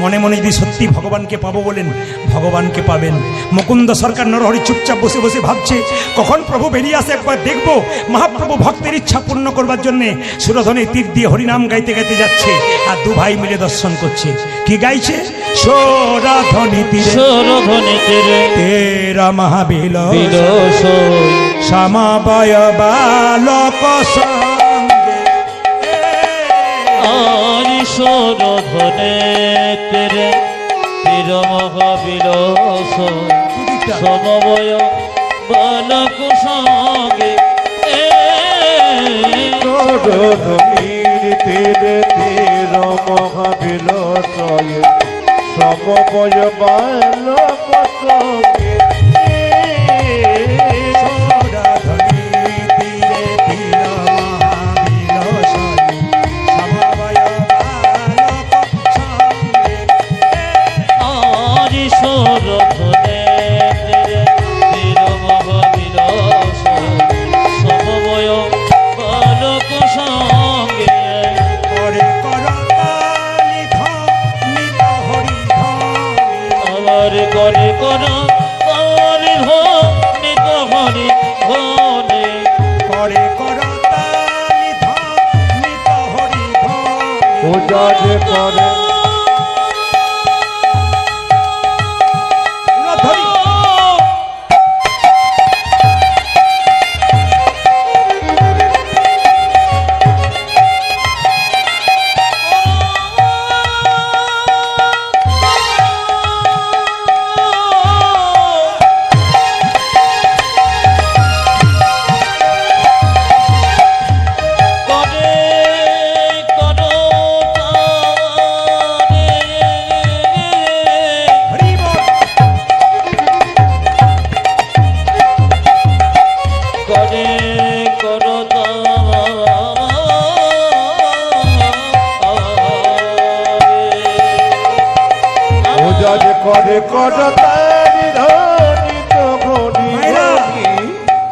মনে মনে যদি সত্যি ভগবানকে পাবো বলেন, ভগবানকে পাবেন। মুকুন্দ সরকার নরহরি চুপচাপ বসে বসে ভাবছে, কখন প্রভু বেরিয়ে আসে একবার দেখবো। মহাপ্রভু ভক্তের ইচ্ছা পূর্ণ করবার জন্যে সুরধ্বনি তীর দিয়ে হরিনাম গাইতে গাইতে যাচ্ছে, আর দু ভাই মিলে দর্শন করছে। কি গাইছে? সুরধ্বনি তীরে তেরা মহাবিল সমবয় বালক সঙ্গে। সুরধ্বনি তীরে তীর মহাবিলস সমবয় বালক সঙ্গে। তীরে তীর মহাবিলস সমবয় বালক সঙ্গে।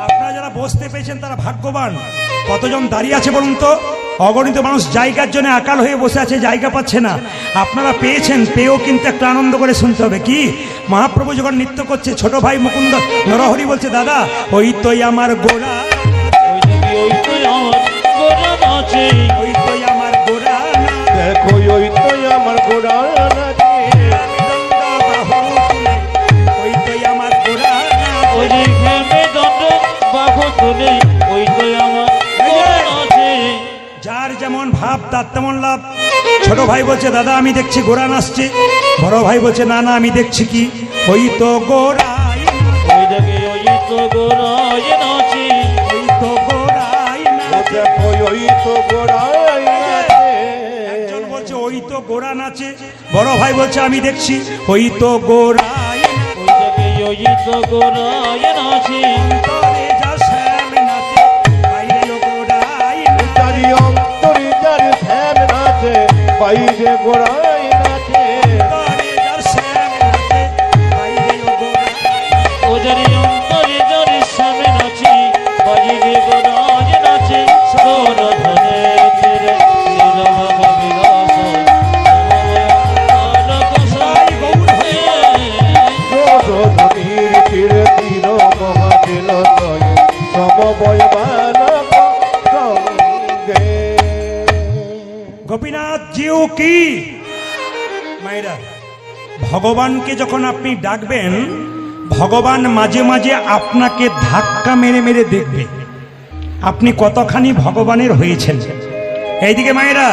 আপনারা যারা বসতে পেয়েছেন তারা ভাগ্যবান। কতজন দাঁড়িয়ে আছে বলুন তো? অগণিত মানুষ জায়গার জন্য আকাল হয়ে বসে আছে, জায়গা পাচ্ছে না। আপনারা পেয়েছেন, পেয়েও কিন্তু একটা আনন্দ করে শুনতে হবে। কি? মহাপ্রভু যখন নৃত্য করছে, ছোট ভাই মুকুন্দ নরহরি বলছে, দাদা ওই তোই আমার গোড়া, ওই তোই আমার গোড়া, দেখো ওই তোই আমার গোড়া, যেমন ভাব তার তেমন লাভ। ছোট ভাই বলছে দাদা আমি দেখছি ঘোড়া নাচছে, বড় ভাই বলছে না না আমি দেখছি কি, ওই তো গোড়াই ওই দেখে ওই তো গোড়ায় নাচে, ওই তো গোড়াই নাচে। দেখো ওই তো গোড়ায় নাচে। একজন বলছে ওই তো গোড়া নাচে, বড় ভাই বলছে আমি দেখছি ওই তো গোড়াই ওই দেখে ওই তো গোড়ায় নাচে, অন্তরে যা শ্যাম নাচে, বাইরেও গোড়াই নাচে। তারি অন্তরে যার ধ্যান নাচে, বাইরে গোড়ায় নাচে। অন্তরে যা শ্যাম নাচে, বাইরেও গোড়াই নাচে। ওজারি অন্তরে জরে সামনে নাচে, বাজিরে গোড়ায় নাচে। সোর ধনে তেরে নিরম কবিরাস, ধনির তীর তীর মহাজল তয় সমবয় মানব সঙ্গে। গোপীনাথ জিউ কি মায়েরা, ভগবানকে যখন আপনি ডাকবেন, ভগবান মাঝে মাঝে আপনাকে ধাক্কা মেরে মেরে দেখবে আপনি কতখানি ভগবানের হয়েছেন। এইদিকে মায়েরা,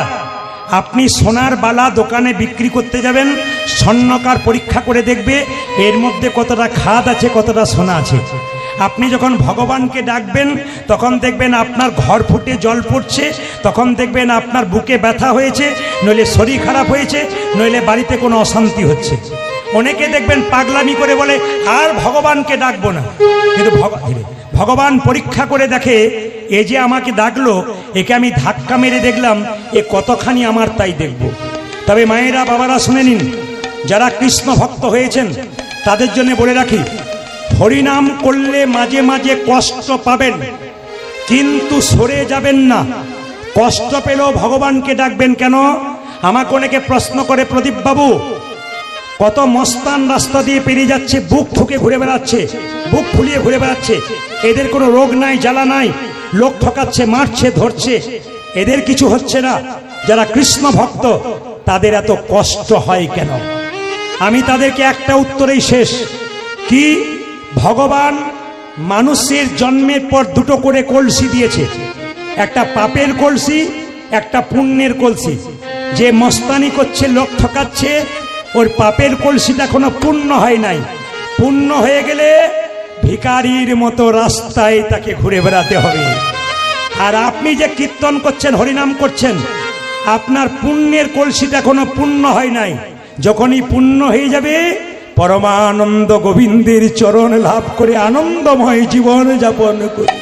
আপনি সোনার বালা দোকানে বিক্রি করতে যাবেন, স্বর্ণকার পরীক্ষা করে দেখবে এর মধ্যে কতটা খাদ আছে কতটা সোনা আছে। আপনি যখন ভগবানকে ডাকবেন তখন দেখবেন আপনার ঘর ফুটে জল পড়ছে, তখন দেখবেন আপনার বুকে ব্যথা হয়েছে, নইলে শরীর খারাপ হয়েছে, নইলে বাড়িতে কোনো অশান্তি হচ্ছে। অনেকে দেখবেন পাগলামি করে বলে আর ভগবানকে ডাকবো না, কিন্তু ভগবান পরীক্ষা করে দেখে এ যে আমাকে ডাকলো, একে আমি ধাক্কা মেরে দেখলাম এ কতখানি আমার, তাই দেখব। তবে মায়েরা বাবারা শুনে নিন, যারা কৃষ্ণ ভক্ত হয়েছেন তাদের জন্য বলে রাখি, হরিনাম করলে মাঝে মাঝে কষ্ট পাবেন কিন্তু সরে যাবেন না। কষ্ট পেলেও ভগবানকে ডাকবেন কেন? আমাকে অনেকে প্রশ্ন করে, প্রদীপ বাবু কত মস্তান রাস্তা দিয়ে পেরিয়ে যাচ্ছে, বুক ঠুকে ঘুরে বেড়াচ্ছে, বুক ফুলিয়ে ঘুরে বেড়াচ্ছে, এদের কোনো রোগ নাই জ্বালা নাই, লোক ঠকাচ্ছে মারছে ধরছে, এদের কিছু হচ্ছে না, যারা কৃষ্ণ ভক্ত তাদের এত কষ্ট হয় কেন? আমি তাদেরকে একটা উত্তরেই শেষ, কি ভগবান মানুষের জন্মের পর দুটো করে কলসি দিয়েছে, একটা পাপের কলসি একটা পুণ্যের কলসি। যে মস্তানি করছে লোক ঠকাচ্ছে ওর পাপের কলসিটা এখনো পূর্ণ হয় নাই, পূর্ণ হয়ে গেলে ভিখারির মতো রাস্তায় তাকে ঘুরে বেড়াতে হবে। আর আপনি যে কীর্তন করছেন হরিনাম করছেন, আপনার পুণ্যের কলসিটা এখনো পূর্ণ হয় নাই, যখনই পূর্ণ হয়ে যাবে পরমানন্দ গোবিন্দের চরণ লাভ করে আনন্দময় জীবন যাপন করি।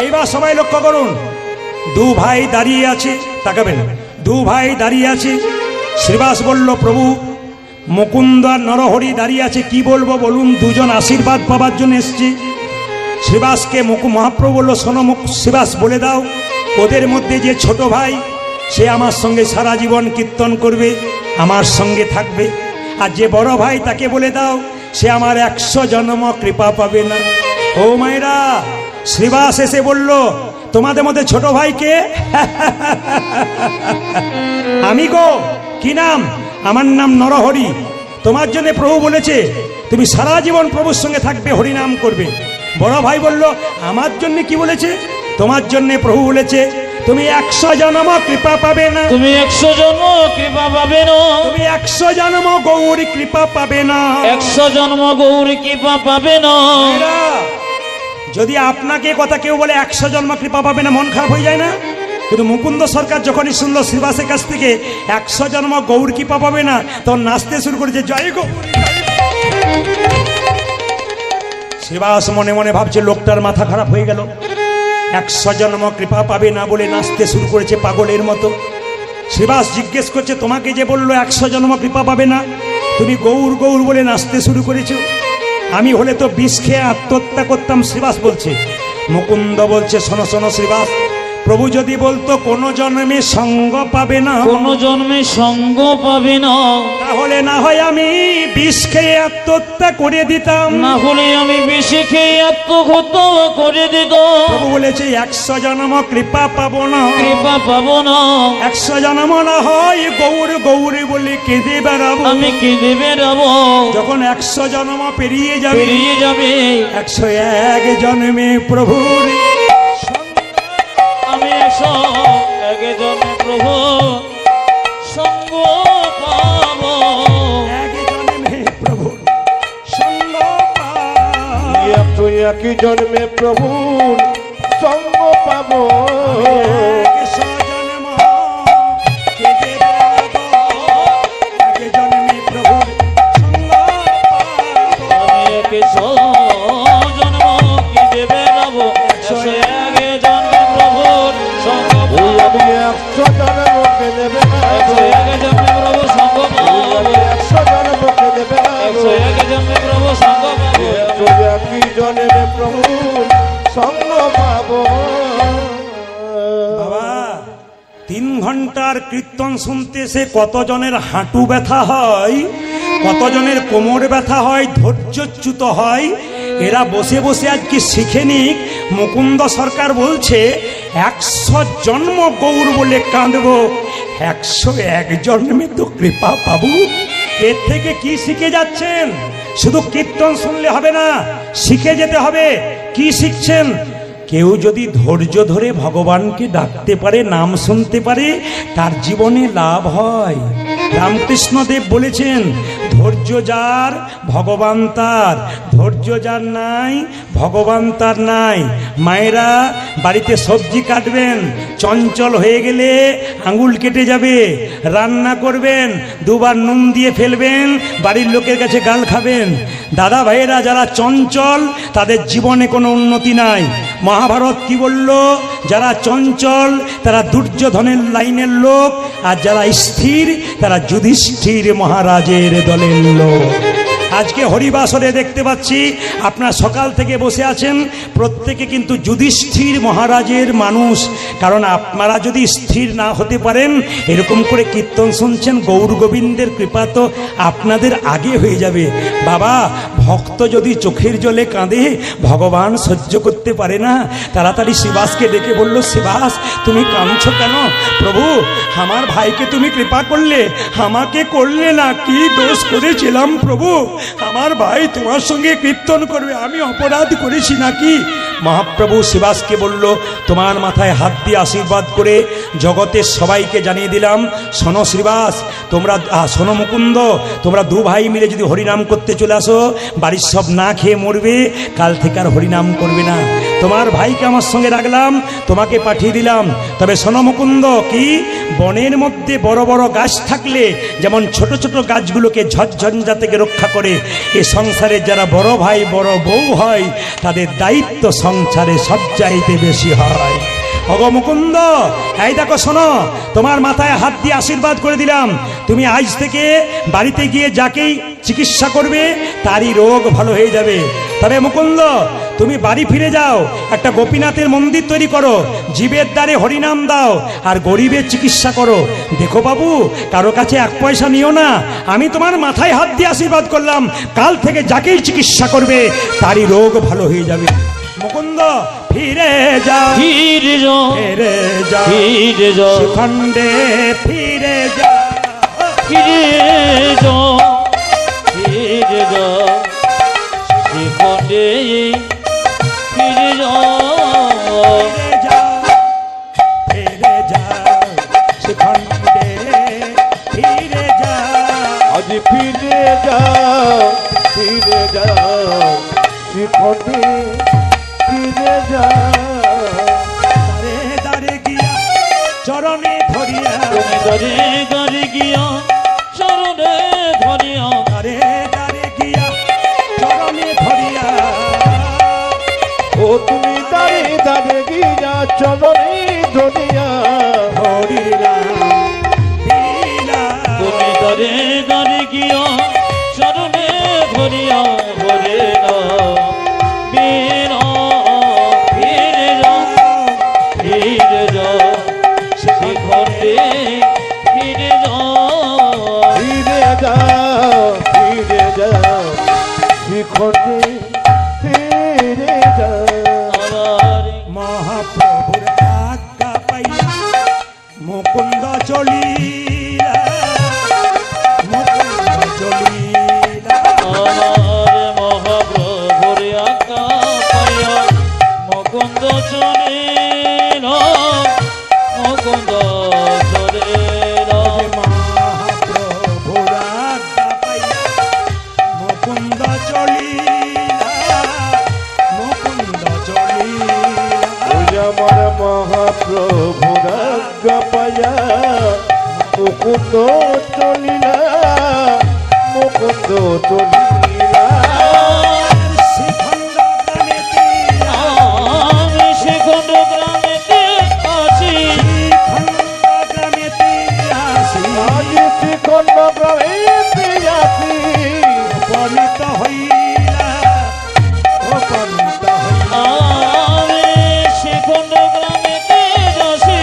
এইবার সবাই লক্ষ্য করুন, দু ভাই দাঁড়িয়ে আছে, তাকাবেন, দু ভাই দাঁড়িয়ে আছে। শ্রীবাস বলল প্রভু, মুকুন্দ আর নরহরি দাঁড়িয়ে আছে, কি বলবো বলুন, দুজন আশীর্বাদ পাবার জন্য এসছে। শ্রীবাসকে মহাপ্রভু বলল, শোনো শ্রীবাস বলে দাও, ওদের মধ্যে যে ছোট ভাই সে আমার সঙ্গে সারা জীবন কীর্তন করবে, আমার সঙ্গে থাকবে, আর যে বড় ভাই তাকে বলে দাও সে আমার 100 জন্ম কৃপা পাবে না। ও মায়েরা, শ্রীবাস এসে বলল, তোমাদের মধ্যে ছোট ভাইকে আমি গো। কি নাম? আমার নাম নরহরি। তোমার জন্য প্রভু বলেছে তুমি সারা জীবন প্রভুর সঙ্গে থাকবে, হরিনাম করবে। বড় ভাই বলল, আমার জন্য কি বলেছে? তোমার জন্য প্রভু বলেছে তুমি 100 জন্ম কৃপা পাবে না, তুমি 100 জন্ম কৃপা পাবে না, তুমি 100 জন্ম গৌরী কৃপা পাবে না, 100 জন্ম গৌরী কৃপা পাবে না। যদি আপনাকে কথা কেউ বলে 100 জন্ম কৃপা পাবে না, মন খারাপ হয়ে যায় না? কিন্তু মুকুন্দ সরকার যখনই শুনলো শ্রীবাসের কাছ থেকে 100 জন্ম গৌর কৃপা পাবে না, তখন নাচতে শুরু করেছে, জয় গৌরী। শ্রীবাস মনে মনে ভাবছে লোকটার মাথা খারাপ হয়ে গেল, 100 জন্ম কৃপা পাবে না বলে নাচতে শুরু করেছে পাগলের মতো। শ্রীবাস জিজ্ঞেস করছে, তোমাকে যে বললো 100 জন্ম কৃপা পাবে না, তুমি গৌর গৌর বলে নাচতে শুরু করেছো, আমি হলে তো বিষ খেয়ে আত্মহত্যা করতাম। শ্রীবাস বলছে, মুকুন্দ বলছে, শোনো শোনো শ্রীবাস, প্রভু যদি বলতো কোন জন্মে সঙ্গ পাবে না, কোন জন্মে সঙ্গ পাবে না, তাহলে না হয় আমি বিষ খেয়ে আত্মহত্যা করে দিতাম, না হলে আমি বেশি খেয়ে আত্মহত্যা করে দিতাম। প্রভু বলেছে 100 জন্ম কৃপা পাবো না, কৃপা পাবো না, 100 জন্ম না হয় গৌর গৌর বলে কেঁদে বেড়াবো, আমি কেঁদে বেড়াবো। যখন 100 জন্ম পেরিয়ে যাবে, পেরিয়ে যাবে 101 জন্মে প্রভুর আমি 101 প্রভু সঙ্গ পাব এক জন্মে প্রভুর সঙ্গ পাব। একই জন্মে প্রভুর সঙ্গ পাবো। এক সজন্ম কেঁদে বেড়াবো, এক জন্মে প্রভুর সঙ্গ পাব। আমি এক জন্ম কি দেবে রব 101 জন্মে প্রভুর সঙ্গ পাব। আমি 100 জন্মকে দেবে না, 101 জন্মে প্রভু সঙ্গ পাব। আমি 100 জন্মকে দেবে না, 101 জন্মে প্রভু সঙ্গ পাব। একই জন্মে প্রভুর সঙ্গ পাবো। বাবা 3 ঘন্টার কীর্তন শুনতে সে কতজনের হাঁটু ব্যথা হয়, কতজনের কোমর ব্যথা হয়, ধৈর্যচ্যুত হয়। এরা বসে বসে আজকে শিখে নিক। মুকুন্দ সরকার বলছে 100 জন্ম গৌর বলে কাঁদব, 101 জন্মে তো কৃপা পাবো। এর থেকে কি শিখে যাচ্ছেন? শুধু কীর্তন শুনলে হবে না, শিখে যেতে হবে। কি শিখছেন? কেউ যদি ধৈর্য ধরে ভগবানকে ডাকতে পারে, নাম শুনতে পারে, তার জীবনে লাভ হয়। রামকৃষ্ণদেব বলেছেন, ধৈর্য যার ভগবান তার, ধৈর্য যার নাই ভগবান তার নাই। মায়েরা বাড়িতে সবজি কাটবেন, চঞ্চল হয়ে গেলে আঙুল কেটে যাবে। রান্না করবেন, 2 বার নুন দিয়ে ফেলবেন, বাড়ির লোকের কাছে গাল খাবেন। দাদা ভাইয়েরা যারা চঞ্চল, তাদের জীবনে কোনো উন্নতি নাই। মহাভারত কি বলল? যারা চঞ্চল তারা দুর্যোধনের লাইনের লোক, আর যারা স্থির তারা যুধিষ্ঠির মহারাজের দলের লোক। আজকে হরিবাসরে দেখতে পাচ্ছি আপনারা সকাল থেকে বসে আছেন, প্রত্যেকে কিন্তু যুধিষ্ঠির মহারাজের মানুষ। কারণ আপনারা যদি স্থির না হতে পারেন, এরকম করে কীর্তন শুনছেন, গৌর গোবিন্দের কৃপা তো আপনাদের আগে হয়ে যাবে। বাবা, ভক্ত যদি চোখের জলে কাঁদে, ভগবান সহ্য করতে পারে না। তাড়াতাড়ি শিবাসকে ডেকে বলল, শিবাস তুমি কাঁদছো কেন? প্রভু, আমার ভাইকে তুমি কৃপা করলে, আমাকে করলে না। কি দোষ করেছিলাম প্রভু? আমার ভাই তোমার সঙ্গে কীর্তন করবে, আমি অপরাধ করেছি নাকি? মহাপ্রভু শিবাসকে বলল, তোমার মাথায় হাত দিয়ে আশীর্বাদ করে জগতের সবাইকে জানিয়ে দিলাম, শোনো শ্রীবাস, তোমরা শোনো মুকুন্দ, তোমরা 2 ভাই মিলে যদি হরিনাম করতে চলে আসো, বাড়ির সব না খেয়ে মরবে, কাল থেকে আর হরিনাম করবে না। তোমার ভাইকে আমার সঙ্গে রাখলাম, তোমাকে পাঠিয়ে দিলাম। তবে শোনো মুকুন্দ, কি বনের মধ্যে বড় বড় গাছ থাকলে যেমন ছোট ছোট গাছগুলোকে ঝড়ঝঞ্ঝা থেকে রক্ষা করে, এ সংসারে যারা বড় ভাই বড় বউ হয়, তাদের দায়িত্ব সংসারে সবচাইতে বেশি হয়। অগো মুকুন্দ, এই দেখো শোনো, তোমার মাথায় হাত দিয়ে আশীর্বাদ করে দিলাম। তুমি আজ থেকে বাড়িতে গিয়ে যাকেই চিকিৎসা করবে, তারই রোগ ভালো হয়ে যাবে। তবে মুকুন্দ, তুমি বাড়ি ফিরে যাও, একটা গোপীনাথের মন্দির তৈরি করো, জীবের দ্বারে হরিনাম দাও, আর গরিবের চিকিৎসা করো। দেখো বাবু, কারো কাছে 1 পয়সা নিও না। আমি তোমার মাথায় হাত দিয়ে আশীর্বাদ করলাম, কাল থেকে যাকেই চিকিৎসা করবে, তারই রোগ ভালো হয়ে যাবে। মুকুন্দ, ফিরে যাও, ফিরে যাও, ফিরে যাও, ফিরে যাও, খণ্ডে ফিরে যাও, ফিরে যাও, ফিরে যাও, শিখণ্ডে ফিরে যাও, ফিরে যাও, ফিরে যাও, শিখণ্ডে ফিরে যাও। আজ ফিরে যাও, ফিরে যাও, শিখণ্ডে ফিরে যাও। দারে দারে গিয়া চরণে ধরিয়া, তুমি দরে দরে গিয়া চরণে ধরিয়া, দারে দারে গিয়া চরণে ধরিয়া। ও তুমি দাঁড়ে দাঁড়ে গিয়া চরণে ধরিয়া, হরিনাম দিলা, তুমি দরে দরে গিয়া চরণে ধরিয়া, হরে নাম বীণা, ফিরে যাও, ফিরে যাও, শিখণ্ডে ফিরে যাও, ফিরে যাও, ফিরে যাও, শিখণ্ডে ফিরে যাও। আমার মহাপ্রভুর আজ্ঞা পাইয়া মুকুন্দ চলিলা, মুকুন্দ চলিলা। আমার মহাপ্রভুর আজ্ঞা পাইয়া মুকুন্দ চলিল, মুকুন্দ চলিল। মুকুন্দ চলিলা মুকুন্দ চলিলা শ্রীখণ্ড গ্রামেতে আমি সেখান গ্রামেতে আছি শ্রীখণ্ড গ্রামেতে আসি আজ শ্রীখণ্ড গ্রামেতে আছি উপনীত হইলা উপনীত হইলা আমি সেখান গ্রামেতে আছি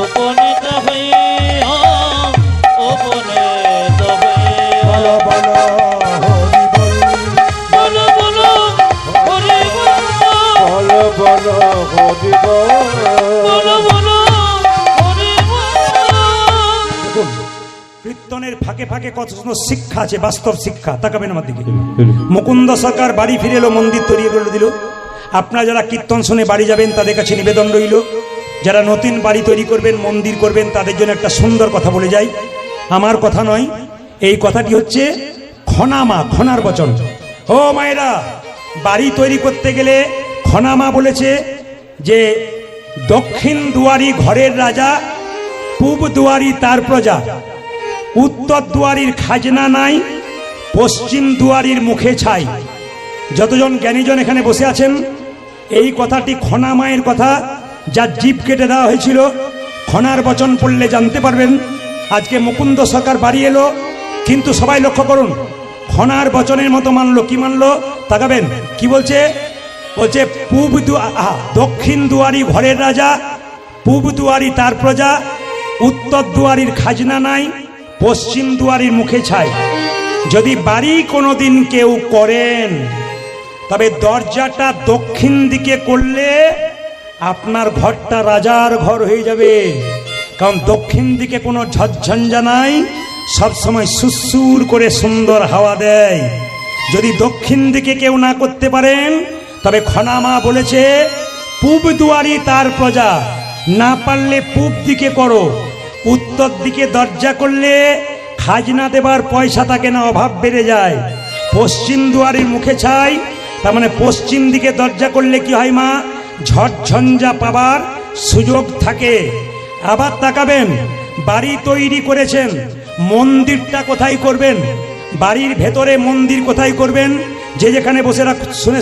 উপনীত হয়ে উপনীত হয়ে বলো বলো হরি বল বলো বলো হরি বল বল বল হরি বল বলো বলো হরি বল দেখুন কীর্তনের ফাঁকে ফাঁকে কত সুন্দর শিক্ষা আছে, বাস্তব শিক্ষা। তাকাবেন আমার দিকে। মুকুন্দ সরকার বাড়ি ফিরে এলো, মন্দির তৈরি করে দিল। আপনারা যারা কীর্তন শুনে বাড়ি যাবেন তাদের কাছে নিবেদন রইল, যারা নতুন বাড়ি তৈরি করবেন, মন্দির করবেন, তাদের জন্য একটা সুন্দর কথা বলে যাই। আমার কথা নয়, এই কথাটি হচ্ছে খনামা, খনার বচন। ও মায়েরা, বাড়ি তৈরি করতে গেলে খনামা বলেছে যে দক্ষিণ দুয়ারি ঘরের রাজা, পূব দুয়ারি তার প্রজা, উত্তর দুয়ারির খাজনা নাই, পশ্চিম দুয়ারির মুখে ছাই। যতজন জ্ঞানীজন এখানে বসে আছেন, এই কথাটি খনা মায়ের কথা, যার জিভ কেটে দেওয়া হয়েছিল। খনার বচন পড়লে জানতে পারবেন। আজকে মুকুন্দ সরকার বাড়ি এলো, কিন্তু সবাই লক্ষ্য করুন, খনার বচনের মতো মানলো। কি মানলো? তাকাবেন কি বলছে। বলছে দক্ষিণ দুয়ারি ঘরের রাজা, পূব দুয়ারি তার প্রজা, উত্তর দুয়ারির খাজনা নাই, পশ্চিম দুয়ারির মুখে ছাই। যদি বাড়ি কোনোদিন কেউ করেন, তবে দরজাটা দক্ষিণ দিকে করলে আপনার ঘরটা রাজার ঘর হয়ে যাবে। কারণ দক্ষিণ দিকে কোনো ঝঞ্ঝা নাই, সবসময় সুসুর করে সুন্দর হাওয়া দেয়। যদি দক্ষিণ দিকে কেউ না করতে পারেন, তবে খনামা বলেছে পূব দুয়ারি তার প্রজা, না পারলে পূব দিকে করো। উত্তর দিকে দরজা করলে খাজনা দেবার পয়সা থাকে না, অভাব বেড়ে যায়। পশ্চিম দুয়ারির মুখে ছাই, তার মানে পশ্চিম দিকে দরজা করলে কি হয় মা? ঝড়ঝঞ্ঝা পাবার সুযোগ থাকে। আবার তাকাবেন, বাড়ি তৈরি করেছেন, মন্দিরটা কোথায় করবেন? বাড়ির ভেতরে মন্দির কোথায় করবেন? যে যেখানে বসে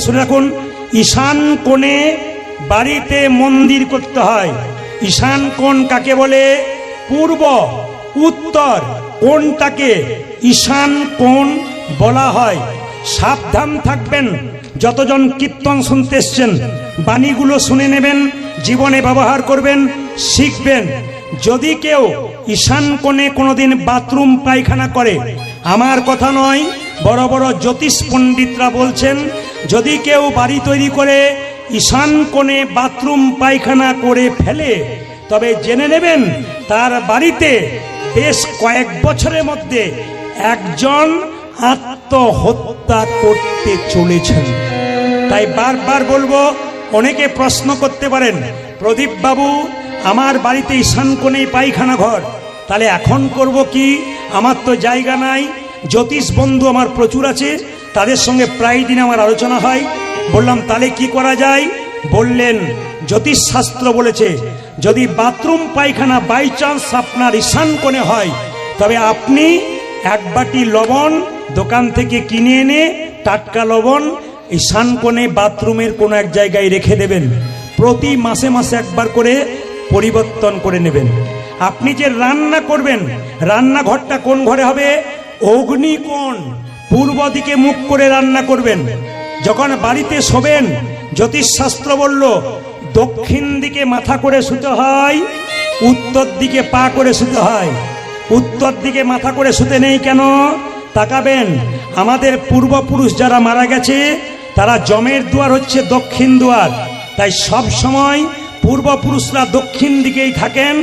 শুনে রাখুন, ঈশান কোণে বাড়িতে মন্দির করতে হয়। ঈশান কোণ কাকে বলে? পূর্ব, উত্তর কোণটাকে ঈশান কোণ বলা হয়। সাবধান থাকবেন, যতজন কীর্তন শুনতে এসছেন, বাণীগুলো শুনে নেবেন, জীবনে ব্যবহার করবেন, শিখবেন। যদি কেউ ঈশান কোণে কোনোদিন বাথরুম পায়খানা করে, আমার কথা নয়, বড় বড় জ্যোতিষ পণ্ডিতরা বলছেন, যদি কেউ বাড়ি তৈরি করে ঈশান কোণে বাথরুম পায়খানা করে ফেলে, তবে জেনে নেবেন তার বাড়িতে বেশ কয়েক বছরের মধ্যে একজন আত্মহত্যা করতে চলেছেন। তাই বারবার বলবো, অনেকে প্রশ্ন করতে পারেন, প্রদীপ বাবু আমার বাড়িতে ঈশান কোণেই পায়খানা ঘর, তাহলে এখন করব কি? আমার তো জায়গা নাই। জ্যোতিষ বন্ধু আমার প্রচুর আছে, তাদের সঙ্গে প্রায় দিন আমার আলোচনা হয়। বললাম তাহলে কি করা যায়? বললেন জ্যোতিষ শাস্ত্র বলেছে, যদি বাথরুম পায়খানা বাই চান্স আপনার ঈশান কোণে হয়, তবে আপনি এক বাটি লবণ দোকান থেকে কিনে এনে, টাটকা লবণ, ঈশান কোণে বাথরুমের কোনো এক জায়গায় রেখে দেবেন। প্রতি মাসে মাসে একবার করে পরিবর্তন করে নেবেন। আপনি যে রান্না করবেন, রান্নাঘরটা কোন ঘরে হবে? অগ্নিকোণ, পূর্ব দিকে মুখ করে রান্না করবেন। যখন বাড়িতে শোবেন, জ্যোতিষশাস্ত্র বলল দক্ষিণ দিকে মাথা করে শুতে হয়, উত্তর দিকে পা করে শুতে হয়। উত্তর দিকে মাথা করে শুতে নেই কেন? তাকাবেন, আমাদের পূর্বপুরুষ যারা মারা গেছে, তারা জমের দুয়ার হচ্ছে দক্ষিণ দুয়ার। তাই সব সময় পূর্বপুরুষরা দক্ষিণ দিকেই থাকেন।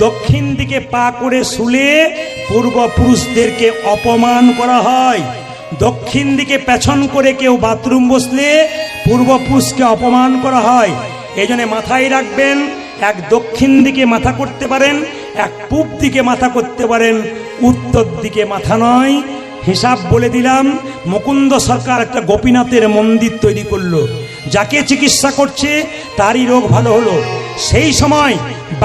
দক্ষিণ দিকে পা করে শুলে পূর্বপুরুষদেরকে অপমান করা হয়। দক্ষিণ দিকে পেছন করে কেউ বাথরুম বসলে পূর্বপুরুষকে অপমান করা হয়। এই জন্য মাথায় রাখবেন, এক দক্ষিণ দিকে মাথা করতে পারেন, এক পূব দিকে মাথা করতে পারেন, উত্তর দিকে মাথা নয়। হিসাব বলে দিলাম, মুকুন্দ সরকার একটা গোপীনাথের মন্দির তৈরি করলো। যাকে চিকিৎসা করছে তারই রোগ ভালো হলো। সেই সময়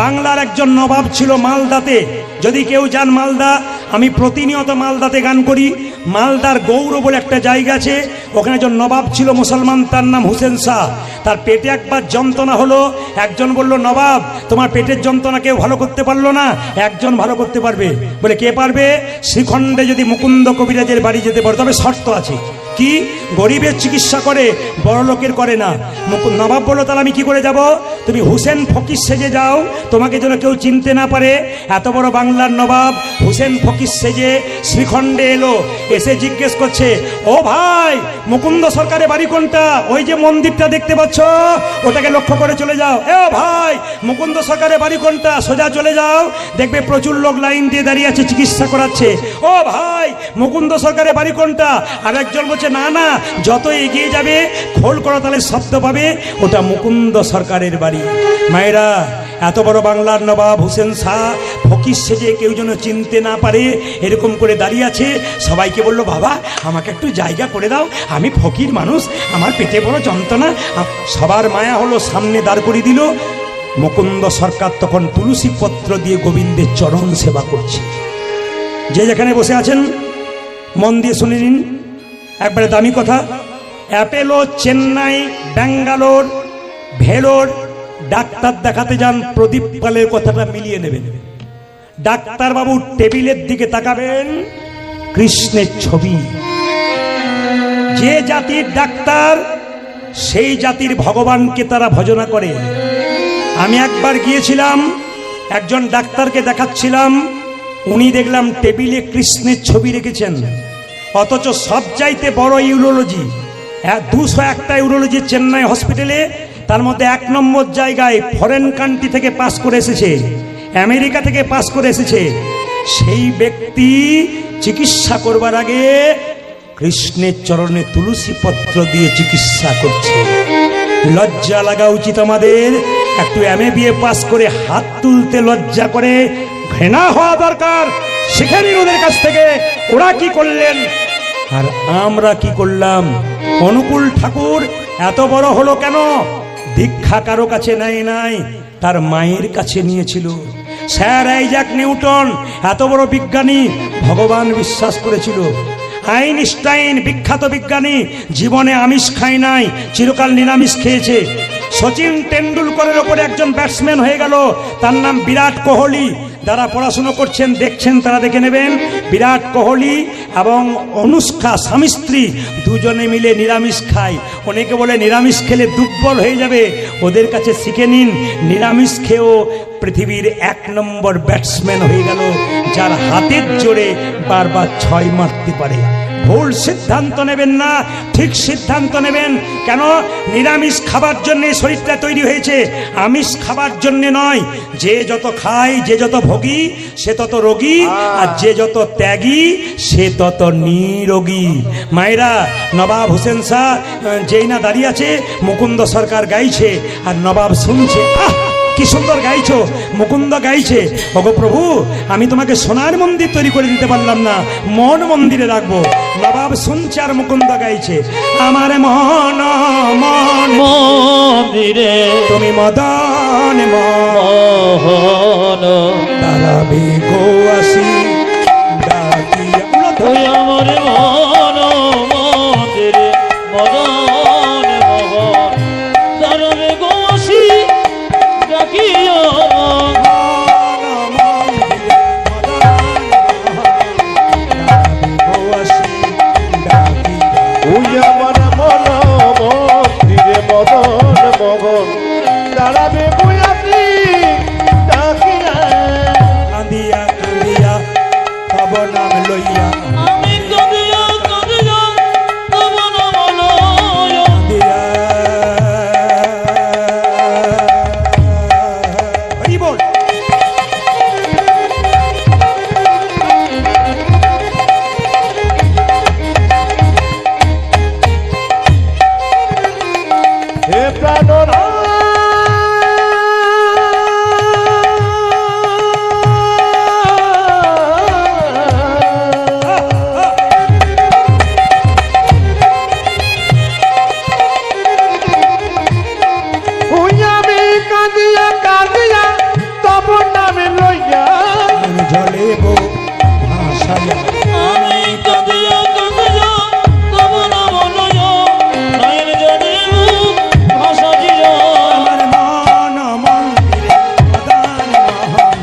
বাংলার একজন নবাব ছিল মালদাতে। যদি কেউ যান মালদা, আমি প্রতিনিয়ত মালদাতে গান করি। মালদার গৌর বলে একটা জায়গা আছে, ওখানে একজন নবাব ছিল মুসলমান, তার নাম হুসেন শাহ। তার পেটে একবার যন্ত্রণা হলো, একজন বলল, নবাব তোমার পেটের যন্ত্রণা কেউ ভালো করতে পারলো না, একজন ভালো করতে পারবে। বলে কে পারবে? শ্রীখণ্ডে যদি মুকুন্দ কবিরাজের বাড়ি যেতে পারো, তবে শর্ত আছে। কি? গরিবের চিকিৎসা করে, বড় লোকের করে না। নবাব বললো, তাহলে আমি কি করে যাব? তুমি হুসেন ফকির সেজে যাও, তোমাকে যেন কেউ চিনতে না পারে। এত বড় বাংলার নবাব হুসেন ফকির সেজে শ্রীখণ্ডে এলো, এসে জিজ্ঞেস করছে, ও ভাই, মুকুন্দ সরকারের বাড়ি কোনটা? ওই যে মন্দিরটা দেখতে পাচ্ছ, ওটাকে লক্ষ্য করে চলে যাও। এ ভাই, মুকুন্দ সরকারের বাড়ি কোনটা? সোজা চলে যাও, দেখবে প্রচুর লোক লাইন দিয়ে দাঁড়িয়ে আছে, চিকিৎসা করাচ্ছে। ও ভাই, মুকুন্দ সরকারের বাড়ি কোনটা? আর একজন বলছে, না না, যত এগিয়ে যাবে খোল করতালের শব্দ পাবে, ওটা মুকুন্দ সরকারের বাড়ি। মায়েরা, এত বড় বাংলার নবাব হুসেন শাহ ফকির সেজে কেউ যেন চিনতে না পারে, এরকম করে দাঁড়িয়ে আছে। সবাইকে বলল, বাবা আমাকে একটু জায়গা করে দাও, আমি ফকির মানুষ, আমার পেটে বড় যন্ত্রণা। সবার মায়া হলো, সামনে দাঁড় করিয়ে দিল। মুকুন্দ সরকার তখন তুলসী পত্র দিয়ে গোবিন্দের চরণ সেবা করছে। যে যেখানে বসে আছেন মন দিয়ে শুনে নিন, একবারে দামি কথা। অ্যাপেলো, চেন্নাই, ব্যাঙ্গালোর, ভেলোর ডাক্তার দেখাতে যান, প্রদীপ পালের কথাটা মিলিয়ে নেবেন। ডাক্তারবাবু টেবিলের দিকে তাকাবেন, কৃষ্ণের ছবি। যে জাতির ডাক্তার, সেই জাতির ভগবানকে তারা ভজনা করে। আমি একবার গিয়েছিলাম, একজন ডাক্তারকে দেখাচ্ছিলাম, উনি দেখলাম টেবিলে কৃষ্ণের ছবি রেখেছেন। অথচ সব চাইতে বড় ইউরোলজি, 201টা ইউরোলজি চেন্নাই হসপিটালে, তার মধ্যে 1 নম্বর জায়গায় ফরেন কান্ট্রি থেকে পাস করে এসেছে, আমেরিকা থেকে পাস করে এসেছে। সেই ব্যক্তি চিকিৎসা করবার আগে কৃষ্ণের চরণে তুলসী পত্র দিয়ে চিকিৎসা করছে। লজ্জা লাগা উচিত আমাদের। একটু MA পাস করে হাত তুলতে লজ্জা করে, ঘৃণা হওয়া দরকার। শিখে নিন ওদের কাছ থেকে, ওরা কি করলেন আর আমরা কি করলাম। অনুকূল ঠাকুর এত বড় হলো কেন? দীক্ষা কারো কাছে নাই, তার মায়ের কাছে নিয়েছিল। স্যার আইজাক নিউটন এত বড় বিজ্ঞানী, ভগবান বিশ্বাস করেছিল। আইনস্টাইন বিখ্যাত বিজ্ঞানী, জীবনে আমিষ খায় নাই, চিরকাল নিরামিষ খেয়েছে। সচিন টেন্ডুলকরের ওপরে একজন ব্যাটসম্যান হয়ে গেল, তার নাম বিরাট কোহলি। যারা পড়াশুনো করছেন দেখছেন তারা দেখে নেবেন, বিরাট কোহলি এবং অনুষ্কা স্বামী স্ত্রী দুজনে মিলে নিরামিষ খায়। অনেকে বলে নিরামিষ খেলে দুর্বল হয়ে যাবে, ওদের কাছে শিখে নিন, নিরামিষ খেয়েও পৃথিবীর 1 নম্বর ব্যাটসম্যান হয়ে গেল, যার হাতের জোরে বারবার 6 মারতে পারে। ভুল সিদ্ধান্ত নেবেন না, ঠিক সিদ্ধান্ত নেবেন। কেন? নিরামিষ খাবার জন্য শরীরটা তৈরি হয়েছে, আমিষ খাবার জন্য নয়। যে যত খায়, যে যত ভোগী, সে তত রোগী, আর যে যত ত্যাগী, সে তত নিরোগী। মায়েরা, নবাব হুসেন শাহ যেই না দাঁড়িয়ে আছে, মুকুন্দ সরকার গাইছে আর নবাব শুনছে। কি সুন্দর গাইছো, মুকুন্দ গাইছে। ওগো প্রভু, আমি তোমাকে সোনার মন্দির তৈরি করে দিতে পারলাম না, মন মন্দিরে রাখবো। নবাব শুনছে আর মুকুন্দ গাইছে, আমার মন মন্দিরে তুমি মদন মোহন দাঁড়াবে গো আসি ডাকিয়া। তুই আমার মন মন্দিরে মদন মোহন দাঁড়াবে গো আসি ডাকিয়া। ওই আমার মন মন্দিরে মদন মোহন দাঁড়াবে বয়াতি ডাকিয়া। কাঁদিয়া কাঁদিয়া তব নাম লইয়া, আমি কাঁদিয়া কাঁদিয়া তব নাম লইয়া। কাঁদিয়া হরি বল। হে প্রাণনা ছাড়িয়া আমি কাঁদিয়া কাঁদিয়া তবু নাম লয় নয়ন জলে মুখ ভাসাইয়া আমার মন মন্দিরে মদন মোহন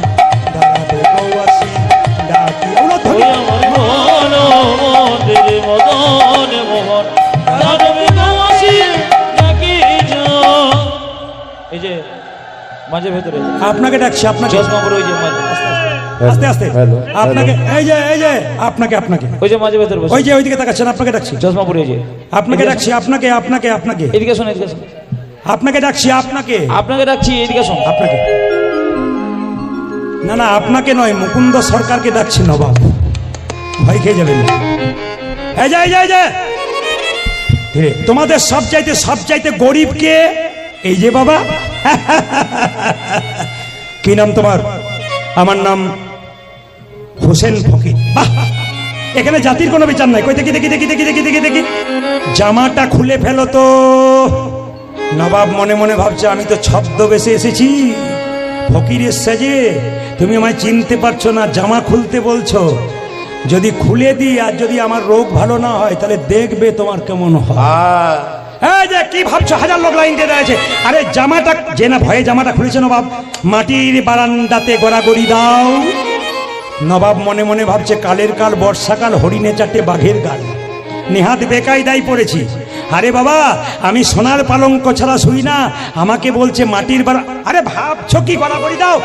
দাঁড়াবে গৌয়াসী ডাকি ওই আমার মন মন্দিরে মদন মোহন দাঁড়াবে গৌয়াসী ডাকি যা। এই যে মাঝে ভেতরে আপনাকে ডাকছি আপনাকে চশমা পরে ওই যে মাঝে আস্তে আস্তে হ্যালো, আপনাকে এই যে আপনাকে আপনাকে ওই যে মাঝে ভেতরে বসে ওই যে ওইদিকে তাকাচ্ছেন আপনাকে ডাকছি চশমা পরে ওই যে আপনাকে ডাকছি আপনাকে আপনাকে আপনাকে এদিকে শোন এদিকে শোন আপনাকে ডাকছি আপনাকে আপনাকে ডাকছি এদিকে শোন আপনাকে না না আপনাকে নয় মুকুন্দ সরকারকে ডাকছি নবাব ভয় খেয়ে যাবেন না। এই যে ধীরে তোমাদের সব চাইতে গরিব কে এই যে বাবা কি নাম তোমার আমার নাম হোসেন ফকির বাহ এখানে জাতির কোনো বিচার নাই কই দেখি দেখি দেখি দেখি দেখি দেখি দেখি জামাটা খুলে ফেলো তো নবাব মনে মনে ভাবছে আমি তো ছদ্মবেশে এসেছি ফকিরের সাজে তুমি আমায় চিনতে পারছো না জামা খুলতে বলছো যদি খুলে দিই আর যদি আমার রোগ ভালো না হয় তাহলে দেখবে তোমার কেমন হয় এই যে কি ভাবছো হাজার লোক লাইন দিয়ে আছে আরে জামাটা যে না ভয়ে জামাটা খুলেছে নবাব মাটির বারান্দাতে গড়াগড়ি দাও নবাব মনে মনে ভাবছে কালের কাল বর্ষাকাল হরিণে চারটে বাঘের গাল নেহাত বেকায়দায় পড়েছি আরে বাবা আমি সোনার পালঙ্ক ছাড়া শুই না আমাকে বলছে মাটির বারা আরে ভাবছো কি গড়াগড়ি দাও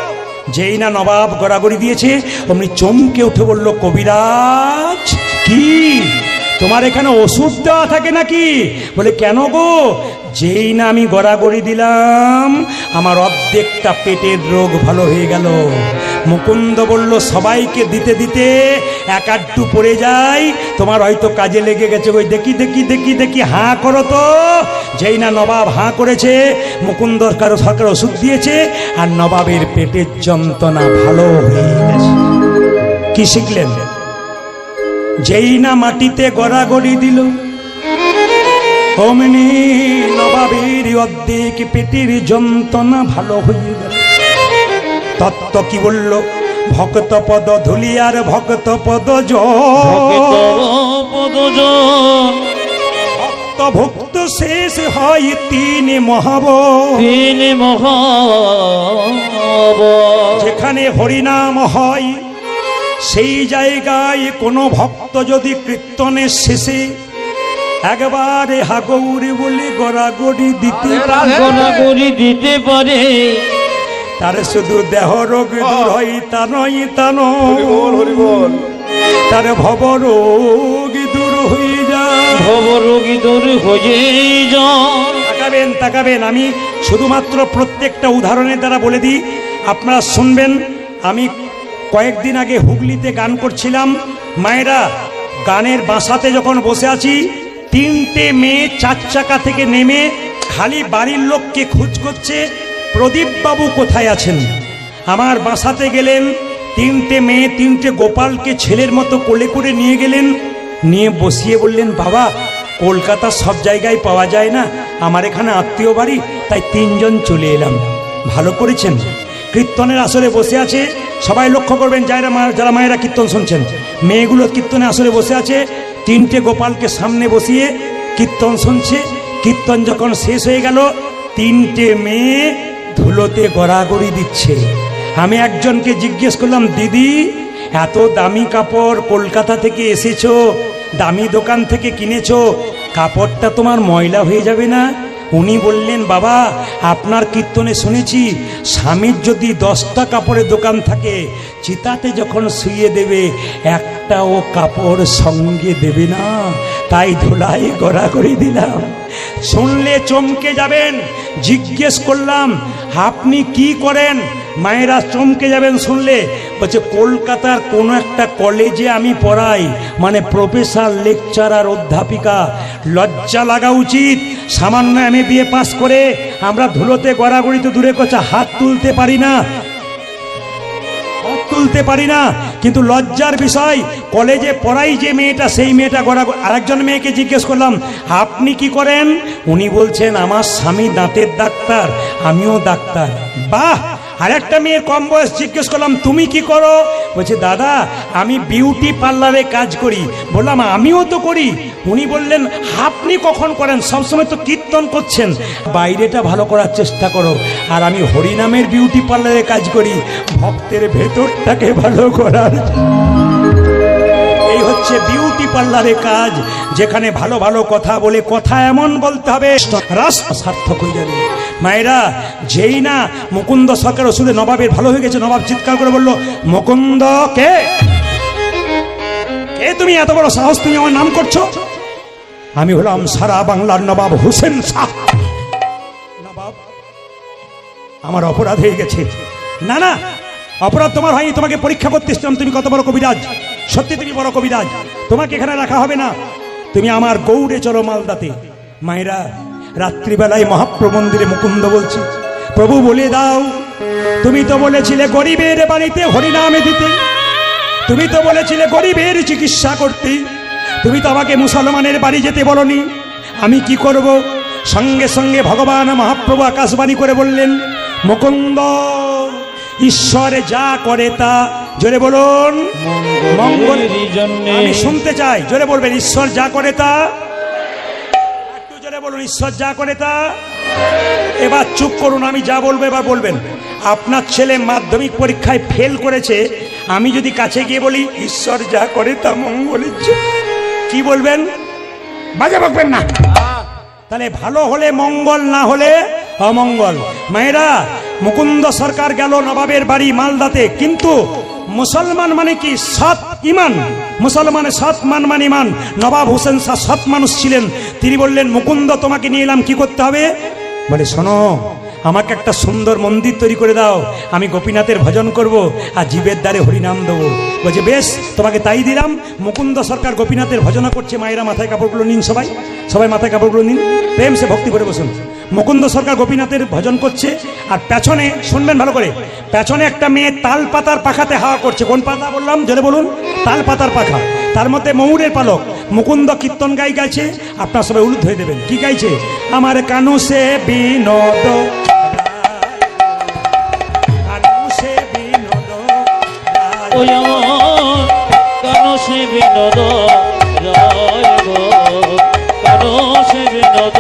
যেই না নবাব গড়াগড়ি দিয়েছে অমনি চমকে উঠে বলল কবিরাজ কি তোমার এখানে ওষুধ দেওয়া থাকে নাকি বলে কেন গো যেই না আমি গড়াগড়ি দিলাম আমার অর্ধেকটা পেটের রোগ ভালো হয়ে গেল মুকুন্দ বলল সবাইকে দিতে দিতে এক আধটু পড়ে যাই তোমার হয়তো কাজে লেগে গেছে ওই দেখি দেখি দেখি দেখি হাঁ করো তো যেই না নবাব হাঁ করেছে মুকুন্দ সরকার ওষুধ দিয়েছে আর নবাবের পেটের যন্ত্রণা ভালো হয়ে গেছে কি শিখলেন যেই না মাটিতে গড়াগড়ি দিল অমনি নবাবের অর্ধেক পেটের যন্ত্রণা ভালো হয়ে গেল তত্ত্ব কি বলল ভক্ত পদ ধুলি আর ভক্ত পদ ভক্ত ভক্ত শেষ হয় তিন মহাব যেখানে হরিনাম হয় সেই জায়গায় কোনো ভক্ত যদি কীর্তনের শেষে একবারে হাগৌরি বলে গড়াগড়ি দিতে পারে তার শুধু দেহ রোগ দূর হয় তা নয় তা নয় তার ভব রোগ দূর হয়ে যায় ভবরোগী দূর হয়ে যায়। তাকাবেন আমি শুধুমাত্র প্রত্যেকটা উদাহরণের দ্বারা বলে দিই আপনারা শুনবেন আমি কয়েকদিন আগে হুগলিতে গান করছিলাম মায়েরা গানের বাসাতে যখন বসে আছি তিনটে মেয়ে চার চাকা থেকে নেমে খালি বাড়ির লোককে খোঁজ করছে প্রদীপ বাবু কোথায় আছেন আমার বাসাতে গেলেন তিনটে মেয়ে তিনটে গোপালকে ছেলের মতো কোলে করে নিয়ে গেলেন নিয়ে বসিয়ে বললেন বাবা কলকাতা সব জায়গায় পাওয়া যায় না আমার এখানে আত্মীয় বাড়ি তাই তিনজন চলে এলাম ভালো করেছেন কীর্তনের আসরে বসে আছে সবাই লক্ষ্য করবেন যারা মায়েরা কীর্তন শুনছেন মেয়েগুলো কীর্তনের আসরে বসে আছে তিনটে গোপালকে সামনে বসিয়ে কীর্তন শুনছে কীর্তন যখন শেষ হয়ে গেল তিনটে মেয়ে ধুলোতে গড়াগড়ি দিচ্ছে আমি একজনকে জিজ্ঞেস করলাম দিদি এত দামি কাপড় কলকাতা থেকে এসেছো দামি দোকান থেকে কিনেছো কাপড়টা তোমার ময়লা হয়ে যাবে না উনি বললেন বাবা আপনার কীর্তনে শুনেছি স্বামীর যদি 10টা কাপড়ের দোকান থাকে চিতাতে যখন শুইয়ে দেবে একটাও কাপড় সঙ্গে দেবে না তাই ধুলাই গড়াগড়ি দিলাম শুনলে চমকে যাবেন জিজ্ঞেস করলাম আপনি কি করেন মায়েরা চমকে যাবেন শুনলে বলছে কলকাতার কোনো একটা কলেজে আমি পড়াই মানে প্রফেসর লেকচারার অধ্যাপিকা লজ্জা লাগা উচিত সামান্য MA পাস করে আমরা ধুলোতে গড়াগড়ি তো দূরে কথা হাত তুলতে পারি না কিন্তু লজ্জার বিষয় কলেজে পড়াই যে মেয়েটা সেই মেয়েটা গড়াগড়ি আরেকজন মেয়েকে জিজ্ঞেস করলাম আপনি কি করেন উনি বলছেন আমার স্বামী দাঁতের ডাক্তার আমিও ডাক্তার বাহ আর একটা মেয়ের কম বয়স জিজ্ঞেস করলাম তুমি কি করো? বলছে দাদা আমি বিউটি পার্লারে কাজ করি। বললাম আমিও তো করি। উনি বললেন আপনি কখন করেন? সবসময় তো কীর্তন করছেন, বাইরেটা ভালো করার চেষ্টা করো। আর আমি হরিনামের বিউটি পার্লারে কাজ করি, ভক্তের ভেতরটাকে ভালো করার। এই হচ্ছে বিউটি পার্লারে কাজ, যেখানে ভালো ভালো কথা বলে, কথা এমন বলতে হবে রাস্তা সার্থক হয়ে যাবে। মায়েরা, যেই না মুকুন্দ সরকার ওষুধে নবাবের ভালো হয়ে গেছে, নবাব চিৎকার করে বলল মুকুন্দ কে? কে তুমি? এত বড় সাহস, তুমি আমার নাম করছো? আমি হলাম সারা বাংলার নবাব হোসেন শাহ। নবাব, আমার অপরাধ হয়ে গেছে। না না, অপরাধ তোমার হয়নি, তোমাকে পরীক্ষা করতে এসেছিলাম তুমি কত বড় কবিরাজ। সত্যি তুমি বড় কবিরাজ, তোমাকে এখানে রাখা হবে না। তুমি আমার গৌড়ে চলো মালদাতে। মায়েরা, রাত্রিবেলায় মহাপ্রভু মন্দিরে মুকুন্দ বলছি, প্রভু বলে দাও, তুমি তো বলেছিলে গরিবের বাড়িতে হরিনামে দিতে, তুমি তো বলেছিলে গরিবের চিকিৎসা করতে, তুমি তো আমাকে মুসলমানের বাড়ি যেতে বলনি। আমি কি করব? সঙ্গে সঙ্গে ভগবান মহাপ্রভু আকাশবাণী করে বললেন, মুকুন্দ, ঈশ্বর যা করে তা, জোরে বলুন, মঙ্গল। আমি শুনতে চাই, জোরে বলবেন, ঈশ্বর যা করে তা। একটু জোরে বলুন, ঈশ্বর যা করে তা। এবার চুপ করুন, আমি যা বলবো এবার বলবেন। আপনার ছেলে মাধ্যমিক পরীক্ষায় ফেল করেছে, আমি যদি কাছে গিয়ে বলি ঈশ্বর যা করে তা মঙ্গলের জন্য, কি বলবেন? বাজে বকবেন না। তাহলে ভালো হলে মঙ্গল, না হলে অমঙ্গল। মায়েরা, মুকুন্দ সরকার গেল নবাবের বাড়ি মালদাতে, কিন্তু মুসলমান মানে কি? সৎ ইমান। মুসলমানের সৎ মান মানে ইমান। নবাব হোসেন শাহ সৎ মানুষ ছিলেন। তিনি বললেন, মুকুন্দ তোমাকে নিয়ে এলাম, কি করতে হবে? বলে, শোনো, আমাকে একটা সুন্দর মন্দির তৈরি করে দাও, আমি গোপীনাথের ভজন করব আর জীবের দ্বারে হরিনাম দেবো। বলছে বেশ, তোমাকে তাই দিলাম। মুকুন্দ সরকার গোপীনাথের ভজনা করছে। মায়েরা মাথায় কাপড়গুলো নিন, সবাই সবাই মাথায় কাপড়গুলো নিন, প্রেম সে ভক্তি করে বসুন। মুকুন্দ সরকার গোপীনাথের ভজন করছে, আর পেছনে শুনবেন ভালো করে, পেছনে একটা মেয়ে তাল পাতার পাখাতে হাওয়া করছে। কোন পাতা বললাম? জোরে বলুন, তাল পাতার পাখা। তার মধ্যে ময়ূরের পালক। মুকুন্দ কীর্তন গাইছে, আপনার সবাই উলুদ হয়ে দেবেন। কি গাইছে? আমার কানু সে বিনোদ, ওই আমার কানো সে বিনোদ রায় গো, কানো সে বিনোদ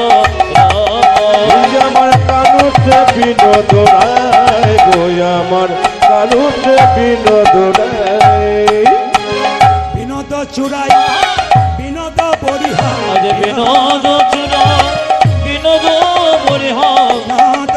রায়। আমার কানুতে বিনোদ রায় গো, আমার কানুতে বিনোদ রায়। বিনোদ চুরাই, বিনোদ বরিহার, আজ বিনোদ চূড়া, বিনোদ বরিহার। বিনোদ।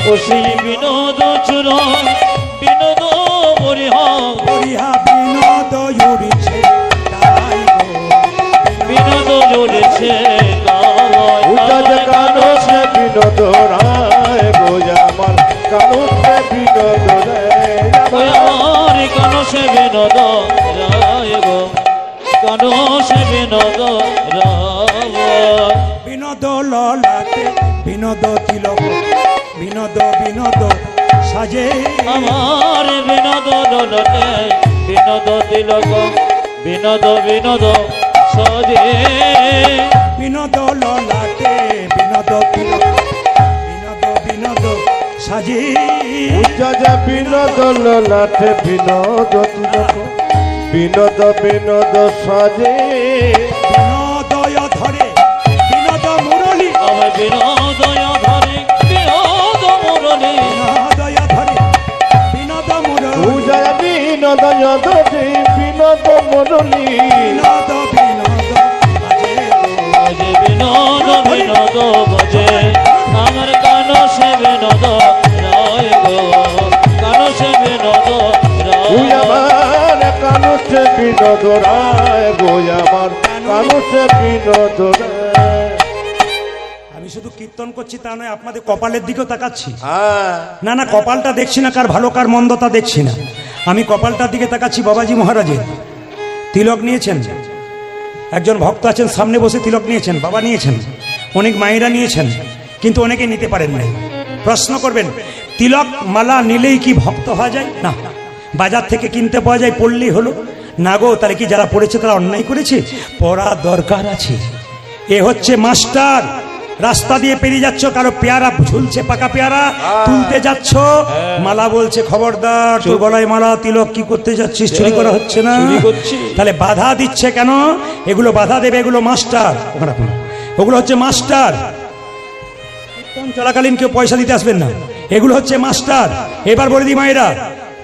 ও সেই বিনোদ চূড়া, বিনোদ বরিহার। বরিহা বিনোদ উড়িছে তাই গো, বিনোদ জুড়েছে উদাস কানো সে বিনোদ রায় গো, আমার কানুতে বিনোদ রায়। আমার কানো সে বিনোদ রায় গো, কানো সে বিনোদ রায়। বিনোদ ললাটে বিনোদ তিলক, বিনোদ বিনোদ সাজে। আমার বিনোদ দলতে বিনোদ তিলক, বিনোদ বিনোদ সজে। বিনোদ ললাটে বিনোদ তিলক, বিনোদ বিনোদ সাজে। উদাস বিনোদ ললাটে বিনোদ তিলক, বিনোদ বিনোদ সাজে। বিনোদয় ধরে বিনোদ মুরলী, আমার বিনোদয় ধরে বিনোদ মুরলী। বিনোদয় ধরে বিনোদ মুরলী, উদাস বিনোদ ধরে বিনোদ মুরলী। বিনোদ বিনোদ বাজে গো। আজ বিনোদ বিনোদ বাজে, আমার কানো সে বিনোদ রায় গো, কানো সে বিনোদ তুই রায়। আমার কানুতে বিনোদ রায় গো, আমার কানুতে বিনোদ রায়। আমি শুধু কীর্তন করছি তা নয়, আপনাদের কপালের দিকেও তাকাচ্ছি। হ্যাঁ, না না, কপালটা দেখছি না, কার ভালো কার মন্দ তা দেখছি না, আমি কপালটার দিকে তাকাচ্ছি। বাবাজি মহারাজের তিলক নিয়েছেন, একজন ভক্ত আছেন সামনে বসে তিলক নিয়েছেন, বাবা নিয়েছেন, অনেক মায়েরা নিয়েছেন, কিন্তু অনেকে নিতে পারেন নাই। প্রশ্ন করবেন, তিলক মালা নিলেই কি ভক্ত হওয়া যায়? না, বাজার থেকে কিনতে পাওয়া যায়, পড়লেই হলো না গো। তাহলে কি যারা পড়েছে তারা অন্যায় করেছে? পড়া দরকার আছে। এ হচ্ছে মাস্টার। রাস্তা দিয়ে পেরিয়ে যাচ্ছ, কারো পেয়ারা ঝুলছে, পাকা পেয়ারা তুলতে যাচ্ছ, মালা বলছে খবরদার তোর গলায় মালা, তিলক কি করতে যাচ্ছিস? চুরি করা হচ্ছে না? চুরি করছি। তাহলে বাধা দিচ্ছে কেন? এগুলো বাধা দেবে, এগুলো মাস্টার। ওখানে রাখুন। ওগুলো হচ্ছে মাস্টার। কীর্তন চলাকালীন কেউ পয়সা দিতে আসবেন না, এগুলো হচ্ছে মাস্টার। এবার বলে দিই মায়েরা,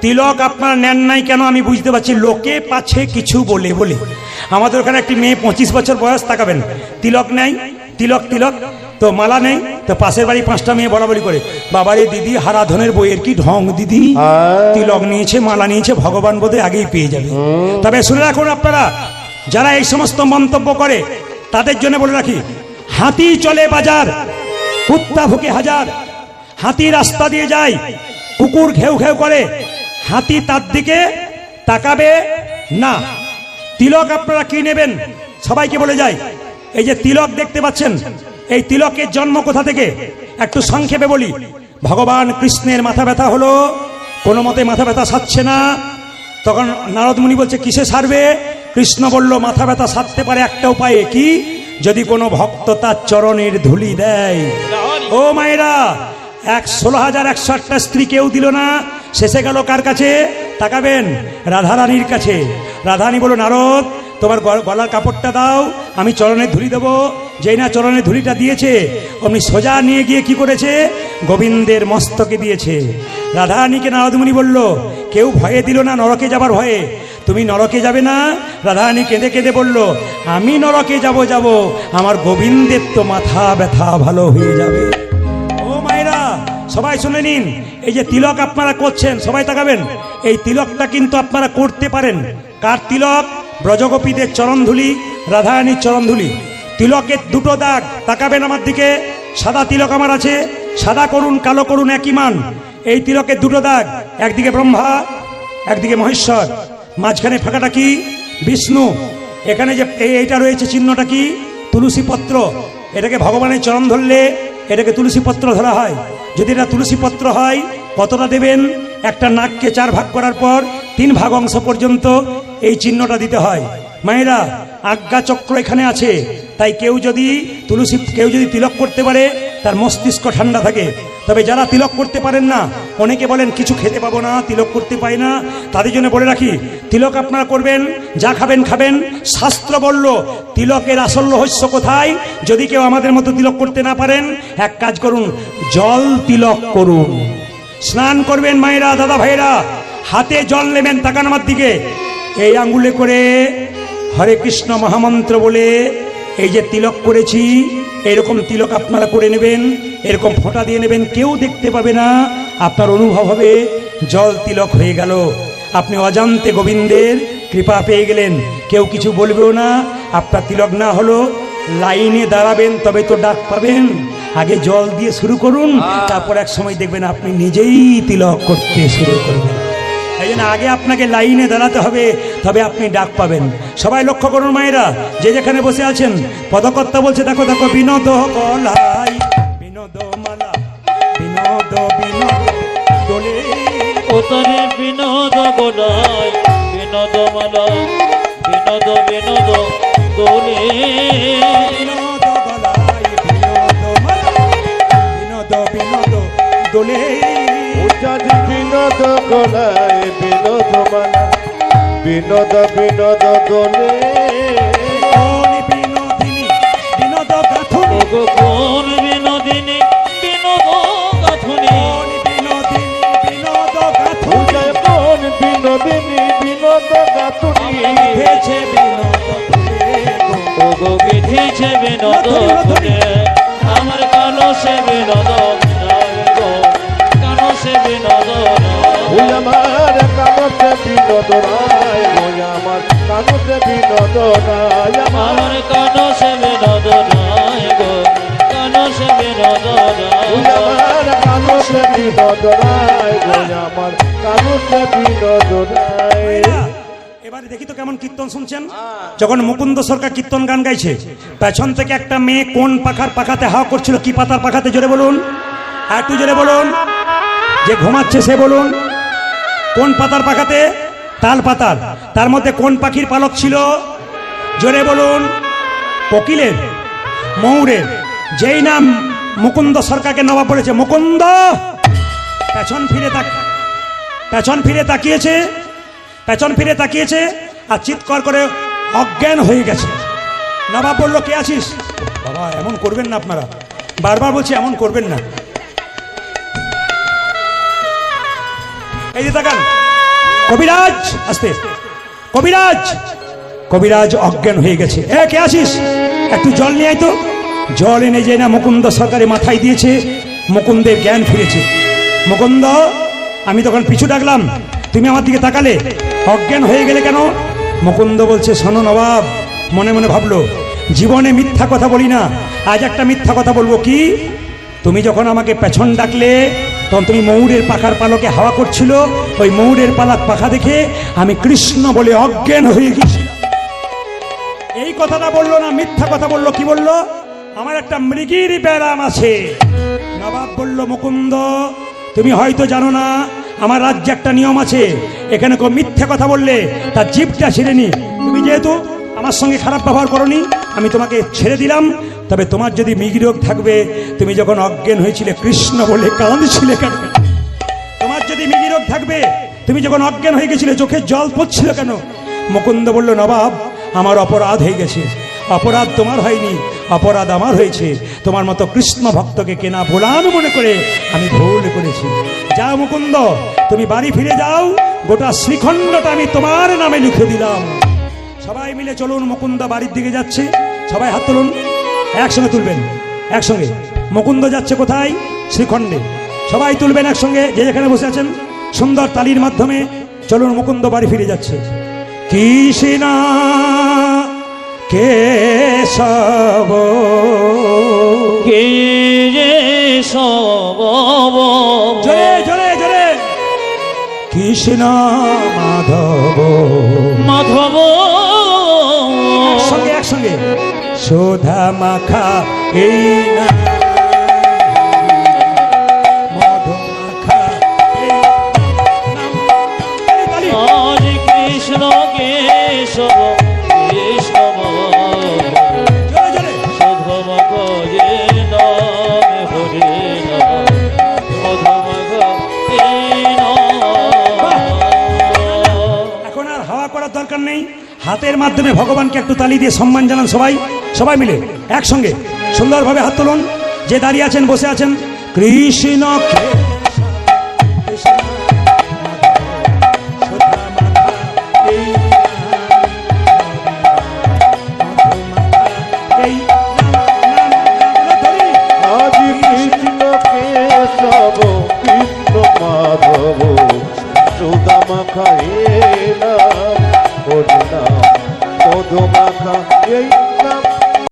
তিলক আপনারা নেন নাই কেন আমি বুঝতে পারছি, লোকে পাচ্ছে কিছু বলে বলে। আমাদের ওখানে একটি মেয়ে 25 বছর বয়স, তাকাবেন, তিলক নেই, তিলক তিলক তো মালা নেই, তো পাশের বাড়ি 5টা মেয়ে বলাবলি করে, বাবারে দিদি হারাধনের বইয়ের কি ঢং দিদি, তিলক নিয়েছে মালা নিয়েছে, ভগবান বোধে আগেই পেয়ে যাবে। তবে শুনে রাখুন আপনারা, যারা এই সমস্ত মন্তব্য করে তাদের জন্য বলে রাখি, হাতি চলে বাজার, কুত্তা ভুকে হাজার। হাতি রাস্তা দিয়ে যায়, কুকুর ঘেউ ঘেউ করে, হাতি তার দিকে তাকাবে না। তিলক আপনারা কি নেবেন সবাইকে বলে যায়, এই যে তিলক দেখতে পাচ্ছেন, এই তিলকের জন্ম কোথা থেকে একটু সংক্ষেপে বলি। ভগবান কৃষ্ণের মাথা ব্যথা হলো, কোনো মতে মাথা ব্যথা সারছে না, তখন নারদ মুনি বলছে কিসে সারবে? কৃষ্ণ বলল মাথা ব্যথা সারতে পারে একটা উপায়ে, কি? যদি কোনো ভক্ত তার চরণের ধুলি দেয়। ও মায়েরা, 16,108টা স্ত্রী কেউ দিল না, শেষে গেল কার কাছে? তাকাবেন, রাধারানীর কাছে। রাধারানী বলল, নারদ তোমার গলার কাপড়টা দাও, আমি চরণের ধুলি দেবো। যেই না চরণের ধুলিটা দিয়েছে, অমনি সোজা নিয়ে গিয়ে কি করেছে? গোবিন্দের মস্তকে দিয়েছে। রাধারানীকে নারদমুনি বলল, কেউ ভয়ে দিল না নরকে যাবার ভয়ে, তুমি নরকে যাবে না? রাধারানী কেঁদে কেঁদে বলল, আমি নরকে যাব, আমার গোবিন্দের তো মাথা ব্যথা ভালো হয়ে যাবে। ও মায়েরা, সবাই শুনে নিন, এই যে তিলক আপনারা করছেন, সবাই তাকাবেন, এই তিলকটা কিন্তু আপনারা করতে পারেন। কার তিলক? ব্রজগোপীদের চরণধুলি, রাধারানীর চরণধুলি। তিলকের দুটো দাগ, তাকাবেন আমার দিকে, সাদা তিলক আমার আছে, সাদা করুন কালো করুন একই মান। এই তিলকের দুটো দাগ, একদিকে ব্রহ্মা, একদিকে মহেশ্বর, মাঝখানে ফাঁকাটা কি? বিষ্ণু। এখানে যে এইটা রয়েছে চিহ্নটা কি? তুলসী পত্র। এটাকে ভগবানের চরণ ধরলে এটাকে তুলসী পত্র ধরা হয়। যদি এটা তুলসী পত্র হয়, কতটা দেবেন? একটা নাককে 4 ভাগ করার পর 3 ভাগ অংশ পর্যন্ত এই চিহ্নটা দিতে হয়। মায়েরা, আজ্ঞা চক্র এখানে আছে, তাই কেউ যদি তিলক করতে পারে তার মস্তিষ্ক ঠান্ডা থাকে। তবে যারা তিলক করতে পারেন না, অনেকে বলেন কিছু খেতে পাবো না, তিলক করতে পাই না, তাদের জন্য বলে রাখি, তিলক আপনারা করবেন, যা খাবেন খাবেন। শাস্ত্র বলল তিলকের আসল রহস্য কোথায়? যদি কেউ আমাদের মতো তিলক করতে না পারেন, এক কাজ করুন, জল তিলক করুন। স্নান করবেন মায়েরা, দাদা ভাইরা, হাতে জল নেবেন, তাকান আমার দিকে, এই আঙ্গুলে করে হরে কৃষ্ণ মহামন্ত্র বলে এই যে তিলক করেছি, এরকম তিলক আপনারা করে নেবেন, এরকম ফোঁটা দিয়ে নেবেন, কেউ দেখতে পাবে না, আপনার অনুভব হবে জল তিলক হয়ে গেল। আপনি অজান্তে গোবিন্দের কৃপা পেয়ে গেলেন, কেউ কিছু বলবেও না। আপনার তিলক না হলো, লাইনে দাঁড়াবেন, তবে তো ডাক পাবেন। আগে জল দিয়ে শুরু করুন, তারপর এক সময় দেখবেন আপনি নিজেই তিলক করতে শুরু করবেন। এই জন্য আগে আপনাকে লাইনে দাঁড়াতে হবে, তবে আপনি ডাক পাবেন। সবাই লক্ষ্য করুন মায়েরা, যে যেখানে বসে আছেন, পদকর্তা বলছে দেখো দেখো, বিনোদ গলাই বিনোদ মালা, বিনোদ বিনোদ দোলে, ওতরে বিনোদ গলাই বিনোদ মালা, বিনোদ বিনোদ দোলে, বিনোদ গলাই বিনোদ মালা, বিনোদ বিনোদ দোলে। বিনোদ গলায় বিনোদ মালা, বিনোদ বিনোদ দোলে, কোন বিনোদিনী বিনোদ গাথুনি, ওগো কোন বিনোদিনী বিনোদ গাথুনি, কোন বিনোদিনী বিনোদ গাথুনি, কোন বিনোদিনী বিনোদ গাথুনি, গেথেছে বিনোদ দোলে গো। ওগো গেথেছে বিনোদ দোলে, আমার কালো সে বিনোদ নাই গো, কালো সে বিনোদ ওই আমার কানতে বিনোদ রায়, ওই আমার কানতে বিনোদ রায়, আমার কানো সে বিনোদ নাই গো, কানো সে বিনোদ ওই নাই, আমার কানতে বিনোদ রায়, ওই আমার কানতে বিনোদ রায়। এবারে দেখি তো কেমন কীর্তন শুনছেন। যখন মুকুন্দ সরকার কীর্তন গান গাইছে, পেছন থেকে একটা মেয়ে কোন পাখার পাখাতে হাওয়া করছিল, কি পাতার পাখাতে, জোরে বলুন। আর একটু জোরে বলুন। যে ঘুমাচ্ছে সে বলুন। কোন পাতার পাখাতে? তাল পাতার। তার মধ্যে কোন পাখির পালক ছিল? জোরে বলুন। কোকিলের, ময়ূরের। যেই নাম মুকুন্দ সরকারকে নবাব বলেছে, মুকুন্দ পেছন ফিরে তাকিয়েছে আর চিৎকার করে অজ্ঞান হয়ে গেছে। নবাব বলল, কে আছিস? বাবা এমন করবেন না, আপনারা বারবার বলছি এমন করবেন না। এই যে তাকান, কবিরাজ আস্তে, কবিরাজ অজ্ঞান হয়ে গেছে। কে আছিস? একটু জল নিয়ে আয় তো। জল এনে যে না মুকুন্দ সরকারের মাথায় দিয়েছে, মুকুন্দের জ্ঞান ফিরেছে। মুকুন্দ, আমি তখন পিছু ডাকলাম, তুমি আমার দিকে তাকালে, অজ্ঞান হয়ে গেলে কেন? মুকুন্দ বলছে, শোনো নবাব, মনে মনে ভাবলো, জীবনে মিথ্যা কথা বলি না, আজ একটা মিথ্যা কথা বলবো। কি? তুমি যখন আমাকে পেছন ডাকলে তখন তুমি ময়ূরের পাখার পালকে হাওয়া করছিল, ওই ময়ূরের পাখা দেখে আমি কৃষ্ণ বলে অজ্ঞান হয়ে গেছি। এই কথাটা বললো না, মিথ্যা কথা বললো। কি বললো? আমার একটা মৃগীর ব্যারাম আছে। নবাব বলল, মুকুন্দ তুমি হয়তো জানো না, আমার রাজ্যে একটা নিয়ম আছে, এখানে কেউ মিথ্যা কথা বললে তার জিভটা ছিঁড়ে নি। তুমি যেহেতু আমার সঙ্গে খারাপ ব্যবহার করনি, আমি তোমাকে ছেড়ে দিলাম। তবে তোমার যদি মৃগীরোগ থাকবে, তুমি যখন অজ্ঞান হয়েছিলে কৃষ্ণ বলে কাঁদছিলে কেন? তোমার যদি মৃগীরোগ থাকবে, তুমি যখন অজ্ঞান হয়ে গেছিলে চোখে জল পড়ছিল কেন? মুকুন্দ বলল, নবাব আমার অপরাধ হয়ে গেছে। অপরাধ তোমার হয়নি, অপরাধ আমার হয়েছে। তোমার মতো কৃষ্ণ ভক্তকে কেনা ভোলানো মনে করে আমি ভুল করেছি। যাও মুকুন্দ, তুমি বাড়ি ফিরে যাও, গোটা শ্রীখণ্ডটা আমি তোমার নামে লিখে দিলাম। সবাই মিলে চলুন, মুকুন্দ বাড়ির দিকে যাচ্ছে। সবাই হাত তুলুন, একসঙ্গে তুলবেন, একসঙ্গে। মুকুন্দ যাচ্ছে কোথায়? শ্রীখণ্ডে। সবাই তুলবেন একসঙ্গে, যে যেখানে বসে আছেন। সুন্দর তালির মাধ্যমে চলুন, মুকুন্দ বাড়ি ফিরে যাচ্ছে। কৃষ্ণ কেশব কেশব, জোরে জোরে জোরে, কৃষ্ণ মাধব মাধব, একসঙ্গে একসঙ্গে, সুধা মাখা এই না, মধু মাখা এই নাম। তালি, আজ কৃষ্ণ কেশব কেশব, জোরে জোরে। সধমগ যে নামে হরে নাম, সধমগ এই নাম। এখন আর হাওয়া করার দরকার নেই, হাতের মাধ্যমে ভগবানকে একটু তালি দিয়ে সম্মান জানান। সবাই সবাই মিলে একসঙ্গে সুন্দরভাবে হাত তুলুন। যে দাঁড়িয়ে আছেন, বসে আছেন, কৃষ্ণ আজ কৃষ্ণ কেশব কৃষ্ণ মাধব সুদামা খাইলাম হরিনাম মধুমাখা এই